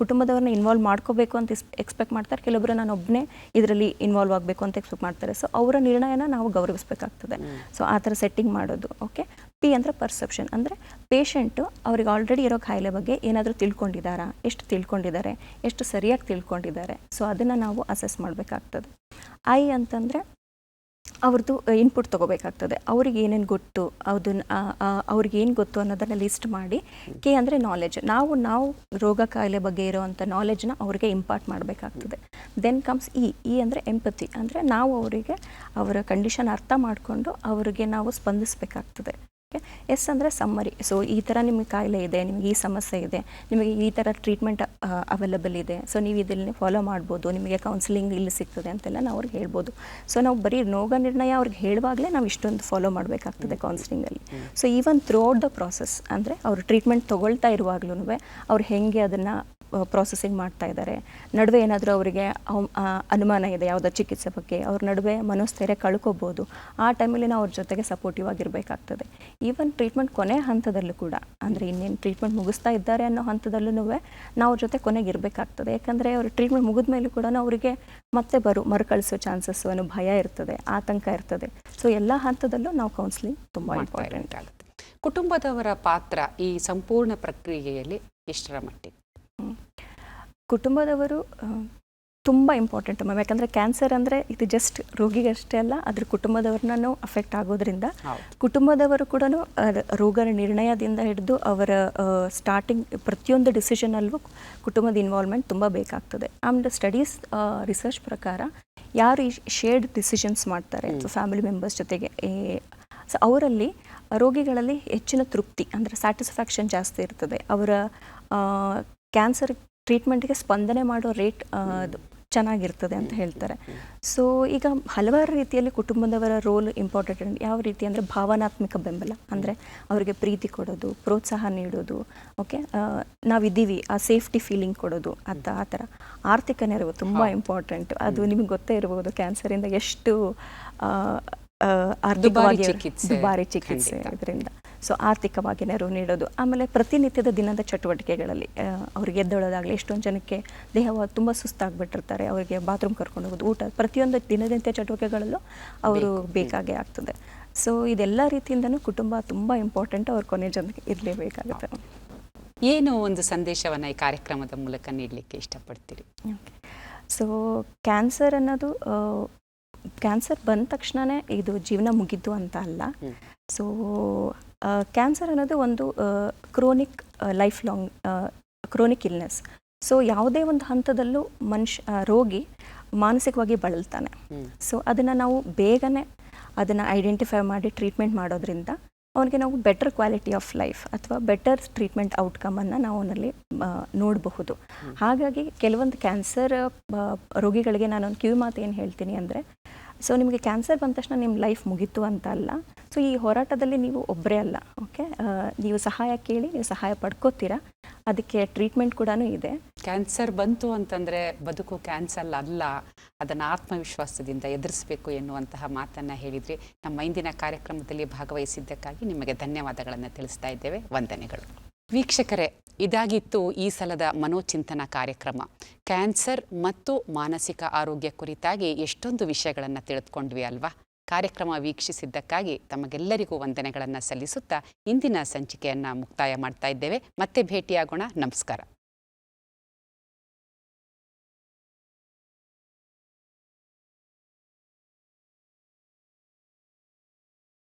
ಕುಟುಂಬದವ್ರನ್ನ ಇನ್ವಾಲ್ವ್ ಮಾಡ್ಕೋಬೇಕು ಅಂತ ಎಕ್ಸ್ಪೆಕ್ಟ್ ಮಾಡ್ತಾರೆ, ಕೆಲವೊಬ್ಬರು ನಾನು ಒಬ್ಬನೇ ಇದರಲ್ಲಿ ಇನ್ವಾಲ್ವ್ ಆಗಬೇಕು ಅಂತ ಎಕ್ಸ್ಪೆಕ್ಟ್ ಮಾಡ್ತಾರೆ. ಸೊ ಅವರ ನಿರ್ಣಯನ ನಾವು ಗೌರವಿಸಬೇಕಾಗ್ತದೆ. ಸೊ ಆ ಥರ ಸೆಟ್ಟಿಂಗ್ ಮಾಡೋದು. ಓಕೆ. P ಅಂದರೆ ಪರ್ಸೆಪ್ಷನ್, ಅಂದರೆ ಪೇಷಂಟು ಅವ್ರಿಗೆ ಆಲ್ರೆಡಿ ಇರೋ ಕಾಯಿಲೆ ಬಗ್ಗೆ ಏನಾದರೂ ತಿಳ್ಕೊಂಡಿದ್ದಾರಾ, ಎಷ್ಟು ತಿಳ್ಕೊಂಡಿದ್ದಾರೆ, ಎಷ್ಟು ಸರಿಯಾಗಿ ತಿಳ್ಕೊಂಡಿದ್ದಾರೆ. ಸೊ ಅದನ್ನು ನಾವು ಅಸೆಸ್ ಮಾಡಬೇಕಾಗ್ತದೆ. I ಅಂತಂದರೆ ಅವ್ರದ್ದು ಇನ್ಪುಟ್ ತೊಗೋಬೇಕಾಗ್ತದೆ. ಅವ್ರಿಗೆ ಏನೇನು ಗೊತ್ತು, ಅದನ್ನು ಅವ್ರಿಗೆ ಏನು ಗೊತ್ತು ಅನ್ನೋದನ್ನು ಲಿಸ್ಟ್ ಮಾಡಿ, ಕೆ ಅಂದರೆ ನಾಲೆಜ್, ನಾವು ರೋಗ ಕಾಯಿಲೆ ಬಗ್ಗೆ ಇರೋವಂಥ ನಾಲೆಜ್ನ ಅವ್ರಿಗೆ ಇಂಪಾರ್ಟ್ ಮಾಡಬೇಕಾಗ್ತದೆ. ದೆನ್ ಕಮ್ಸ್ ಇ ಅಂದರೆ ಎಂಪತಿ, ಅಂದರೆ ನಾವು ಅವರಿಗೆ ಅವರ ಕಂಡೀಷನ್ ಅರ್ಥ ಮಾಡಿಕೊಂಡು ಅವರಿಗೆ ನಾವು ಸ್ಪಂದಿಸಬೇಕಾಗ್ತದೆ. ಎಸ್ ಅಂದರೆ ಸಮ್ಮರಿ. ಸೊ ಈ ಥರ ನಿಮಗೆ ಕಾಯಿಲೆ ಇದೆ, ನಿಮಗೆ ಈ ಸಮಸ್ಯೆ ಇದೆ, ನಿಮಗೆ ಈ ಥರ ಟ್ರೀಟ್ಮೆಂಟ್ ಅವೈಲಬಲ್ ಇದೆ, ಸೊ ನೀವು ಇದನ್ನು ಫಾಲೋ ಮಾಡ್ಬೋದು, ನಿಮಗೆ ಕೌನ್ಸಿಲಿಂಗ್ ಇಲ್ಲಿ ಸಿಗ್ತದೆ ಅಂತೆಲ್ಲ ನಾವು ಅವ್ರಿಗೆ ಹೇಳ್ಬೋದು. ಸೊ ನಾವು ಬರೀ ರೋಗ ನಿರ್ಣಯ ಅವ್ರಿಗೆ ಹೇಳುವಾಗಲೇ ನಾವು ಇಷ್ಟೊಂದು ಫಾಲೋ ಮಾಡಬೇಕಾಗ್ತದೆ ಕೌನ್ಸಿಲಿಂಗಲ್ಲಿ. So even throughout the process, ಅಂದರೆ ಅವರು ಟ್ರೀಟ್ಮೆಂಟ್ ತೊಗೊಳ್ತಾ ಇರುವಾಗ್ಲೂ ಅವ್ರು ಹೇಗೆ ಅದನ್ನು ಪ್ರಾಸೆಸಿಂಗ್ ಮಾಡ್ತಾ ಇದ್ದಾರೆ, ನಡುವೆ ಏನಾದರೂ ಅವರಿಗೆ ಅನುಮಾನ ಇದೆ ಯಾವುದೋ ಚಿಕಿತ್ಸೆ ಬಗ್ಗೆ, ಅವ್ರ ನಡುವೆ ಮನೋಸ್ಥೈರ್ಯ ಕಳ್ಕೊಬೋದು, ಆ ಟೈಮಲ್ಲಿ ನಾವು ಅವ್ರ ಜೊತೆಗೆ ಸಪೋರ್ಟಿವ್ ಆಗಿರಬೇಕಾಗ್ತದೆ. ಈವನ್ ಟ್ರೀಟ್ಮೆಂಟ್ ಕೊನೆ ಹಂತದಲ್ಲೂ ಕೂಡ, ಅಂದರೆ ಇನ್ನೇನು ಟ್ರೀಟ್ಮೆಂಟ್ ಮುಗಿಸ್ತಾ ಇದ್ದಾರೆ ಅನ್ನೋ ಹಂತದಲ್ಲೂ ನಾವು ಅವ್ರ ಜೊತೆ ಕೊನೆಗೆ ಇರಬೇಕಾಗ್ತದೆ. ಯಾಕಂದರೆ ಅವ್ರ ಟ್ರೀಟ್ಮೆಂಟ್ ಮುಗಿದ ಮೇಲೂ ಕೂಡ ಅವರಿಗೆ ಮತ್ತೆ ಮರುಕಳಿಸೋ ಚಾನ್ಸಸ್ಸು ಅನ್ನೋ ಭಯ ಇರ್ತದೆ, ಆತಂಕ ಇರ್ತದೆ. ಸೊ ಎಲ್ಲ ಹಂತದಲ್ಲೂ ನಾವು ಕೌನ್ಸಿಲಿಂಗ್ ತುಂಬ ಇಂಪಾರ್ಟೆಂಟ್ ಆಗುತ್ತೆ. ಕುಟುಂಬದವರ ಪಾತ್ರ ಈ ಸಂಪೂರ್ಣ ಪ್ರಕ್ರಿಯೆಯಲ್ಲಿ ಎಷ್ಟರ ಮಟ್ಟಿಗೆ? ಕುಟುಂಬದವರು ತುಂಬ ಇಂಪಾರ್ಟೆಂಟ್ ಮ್ಯಾಮ್. ಯಾಕಂದರೆ ಕ್ಯಾನ್ಸರ್ ಅಂದರೆ ಇದು ಜಸ್ಟ್ ರೋಗಿಗಷ್ಟೇ ಅಲ್ಲ, ಅದ್ರ ಕುಟುಂಬದವ್ರನ್ನೂ ಅಫೆಕ್ಟ್ ಆಗೋದ್ರಿಂದ ಕುಟುಂಬದವರು ಕೂಡ ರೋಗ ನಿರ್ಣಯದಿಂದ ಹಿಡಿದು ಅವರ ಸ್ಟಾರ್ಟಿಂಗ್ ಪ್ರತಿಯೊಂದು ಡಿಸಿಷನಲ್ಲೂ ಕುಟುಂಬದ ಇನ್ವಾಲ್ವ್ಮೆಂಟ್ ತುಂಬ ಬೇಕಾಗ್ತದೆ. ಆಮೇಲೆ ಸ್ಟಡೀಸ್ ರಿಸರ್ಚ್ ಪ್ರಕಾರ ಯಾರು ಈ ಶೇರ್ಡ್ ಡಿಸಿಷನ್ಸ್ ಮಾಡ್ತಾರೆ ಫ್ಯಾಮಿಲಿ ಮೆಂಬರ್ಸ್ ಜೊತೆಗೆ, ಸೊ ಅವರಲ್ಲಿ ರೋಗಿಗಳಲ್ಲಿ ಹೆಚ್ಚಿನ ತೃಪ್ತಿ ಅಂದರೆ ಸ್ಯಾಟಿಸ್ಫ್ಯಾಕ್ಷನ್ ಜಾಸ್ತಿ ಇರ್ತದೆ. ಅವರ ಕ್ಯಾನ್ಸರ್ ಟ್ರೀಟ್ಮೆಂಟ್ಗೆ ಸ್ಪಂದನೆ ಮಾಡೋ ರೇಟ್ ಚೆನ್ನಾಗಿರ್ತದೆ ಅಂತ ಹೇಳ್ತಾರೆ. ಸೊ ಈಗ ಹಲವಾರು ರೀತಿಯಲ್ಲಿ ಕುಟುಂಬದವರ ರೋಲ್ ಇಂಪಾರ್ಟೆಂಟ್. ಯಾವ ರೀತಿ ಅಂದರೆ ಭಾವನಾತ್ಮಕ ಬೆಂಬಲ, ಅಂದರೆ ಅವರಿಗೆ ಪ್ರೀತಿ ಕೊಡೋದು, ಪ್ರೋತ್ಸಾಹ ನೀಡೋದು, ಓಕೆ ನಾವಿದ್ದೀವಿ ಆ ಸೇಫ್ಟಿ ಫೀಲಿಂಗ್ ಕೊಡೋದು, ಆ ಥರ. ಆರ್ಥಿಕ ನೆರವು ತುಂಬ ಇಂಪಾರ್ಟೆಂಟ್. ಅದು ನಿಮಗೆ ಗೊತ್ತೇ ಇರ್ಬೋದು ಕ್ಯಾನ್ಸರಿಂದ ಎಷ್ಟು ಆರ್ಥಿಕವಾಗಿ ದುಬಾರಿ ಚಿಕಿತ್ಸೆ ಇದರಿಂದ. ಸೊ ಆರ್ಥಿಕವಾಗಿ ನೆರವು ನೀಡೋದು. ಆಮೇಲೆ ಪ್ರತಿನಿತ್ಯದ ದಿನದ ಚಟುವಟಿಕೆಗಳಲ್ಲಿ ಅವ್ರಿಗೆ ಎದ್ದೇಳೋದಾಗಲಿ, ಎಷ್ಟೊಂದು ಜನಕ್ಕೆ ದೇಹ ತುಂಬ ಸುಸ್ತಾಗ್ಬಿಟ್ಟಿರ್ತಾರೆ, ಅವರಿಗೆ ಬಾತ್ರೂಮ್ ಕರ್ಕೊಂಡು ಹೋಗೋದು, ಊಟ, ಪ್ರತಿಯೊಂದು ದಿನನಿತ್ಯ ಚಟುವಟಿಕೆಗಳಲ್ಲೂ ಅವರು ಬೇಕಾಗೇ ಆಗ್ತದೆ. ಸೊ ಇದೆಲ್ಲ ರೀತಿಯಿಂದನೂ ಕುಟುಂಬ ತುಂಬ ಇಂಪಾರ್ಟೆಂಟ್, ಅವ್ರ ಕೊನೆ ಜನಕ್ಕೆ ಇರಲೇಬೇಕಾಗುತ್ತೆ. ಏನು ಒಂದು ಸಂದೇಶವನ್ನು ಈ ಕಾರ್ಯಕ್ರಮದ ಮೂಲಕ ನೀಡಲಿಕ್ಕೆ ಇಷ್ಟಪಡ್ತೀರಿ? ಓಕೆ, ಸೊ ಕ್ಯಾನ್ಸರ್ ಅನ್ನೋದು ಕ್ಯಾನ್ಸರ್ ಬಂದ ತಕ್ಷಣವೇ ಇದು ಜೀವನ ಮುಗಿದ್ದು ಅಂತ ಅಲ್ಲ. ಸೊ ಕ್ಯಾನ್ಸರ್ ಅನ್ನೋದು ಒಂದು chronic life long chronic illness. So ಯಾವುದೇ ಒಂದು ಹಂತದಲ್ಲೂ ರೋಗಿ ಮಾನಸಿಕವಾಗಿ ಬಳಲ್ತಾನೆ. ಸೊ ಅದನ್ನು ನಾವು ಬೇಗನೆ ಅದನ್ನು ಐಡೆಂಟಿಫೈ ಮಾಡಿ ಟ್ರೀಟ್ಮೆಂಟ್ ಮಾಡೋದ್ರಿಂದ ಅವನಿಗೆ ನಾವು ಬೆಟರ್ ಕ್ವಾಲಿಟಿ ಆಫ್ ಲೈಫ್ ಅಥವಾ ಬೆಟರ್ ಟ್ರೀಟ್ಮೆಂಟ್ ಔಟ್ಕಮನ್ನು ನಾವು ಅವನಲ್ಲಿ ನೋಡಬಹುದು. ಹಾಗಾಗಿ ಕೆಲವೊಂದು ಕ್ಯಾನ್ಸರ್ ರೋಗಿಗಳಿಗೆ ನಾನೊಂದು ಕಿವಿ ಮಾತು ಏನು ಹೇಳ್ತೀನಿ ಅಂದರೆ, ಸೊ ನಿಮಗೆ ಕ್ಯಾನ್ಸರ್ ಬಂದ ತಕ್ಷಣ ನಿಮ್ಮ ಲೈಫ್ ಮುಗೀತು ಅಂತ ಅಲ್ಲ. ಸೊ ಈ ಹೋರಾಟದಲ್ಲಿ ನೀವು ಒಬ್ಬರೇ ಅಲ್ಲ, ಓಕೆ, ನೀವು ಸಹಾಯ ಕೇಳಿ, ನೀವು ಸಹಾಯ ಪಡ್ಕೋತೀರಾ, ಅದಕ್ಕೆ ಟ್ರೀಟ್ಮೆಂಟ್ ಕೂಡ ಇದೆ. ಕ್ಯಾನ್ಸರ್ ಬಂತು ಅಂತಂದರೆ ಬದುಕು ಕ್ಯಾನ್ಸರ್ ಅಲ್ಲ, ಅದನ್ನು ಆತ್ಮವಿಶ್ವಾಸದಿಂದ ಎದುರಿಸಬೇಕು ಎನ್ನುವಂತಹ ಮಾತನ್ನು ಹೇಳಿದ್ರಿ. ನಮ್ಮ ಇಂದಿನ ಕಾರ್ಯಕ್ರಮದಲ್ಲಿ ಭಾಗವಹಿಸಿದ್ದಕ್ಕಾಗಿ ನಿಮಗೆ ಧನ್ಯವಾದಗಳನ್ನು ತಿಳಿಸ್ತಾ ಇದ್ದೇವೆ. ವಂದನೆಗಳು. ವೀಕ್ಷಕರೇ, ಇದಾಗಿತ್ತು ಈ ಸಲದ ಮನೋಚಿಂತನ ಕಾರ್ಯಕ್ರಮ. ಕ್ಯಾನ್ಸರ್ ಮತ್ತು ಮಾನಸಿಕ ಆರೋಗ್ಯ ಕುರಿತಾಗಿ ಎಷ್ಟೊಂದು ವಿಷಯಗಳನ್ನು ತಿಳಿದುಕೊಂಡ್ವಿ ಅಲ್ವಾ? ಕಾರ್ಯಕ್ರಮ ವೀಕ್ಷಿಸಿದ್ದಕ್ಕಾಗಿ ತಮಗೆಲ್ಲರಿಗೂ ವಂದನೆಗಳನ್ನು ಸಲ್ಲಿಸುತ್ತಾ ಇಂದಿನ ಸಂಚಿಕೆಯನ್ನು ಮುಕ್ತಾಯ ಮಾಡ್ತಾ ಇದ್ದೇವೆ. ಮತ್ತೆ ಭೇಟಿಯಾಗೋಣ. ನಮಸ್ಕಾರ.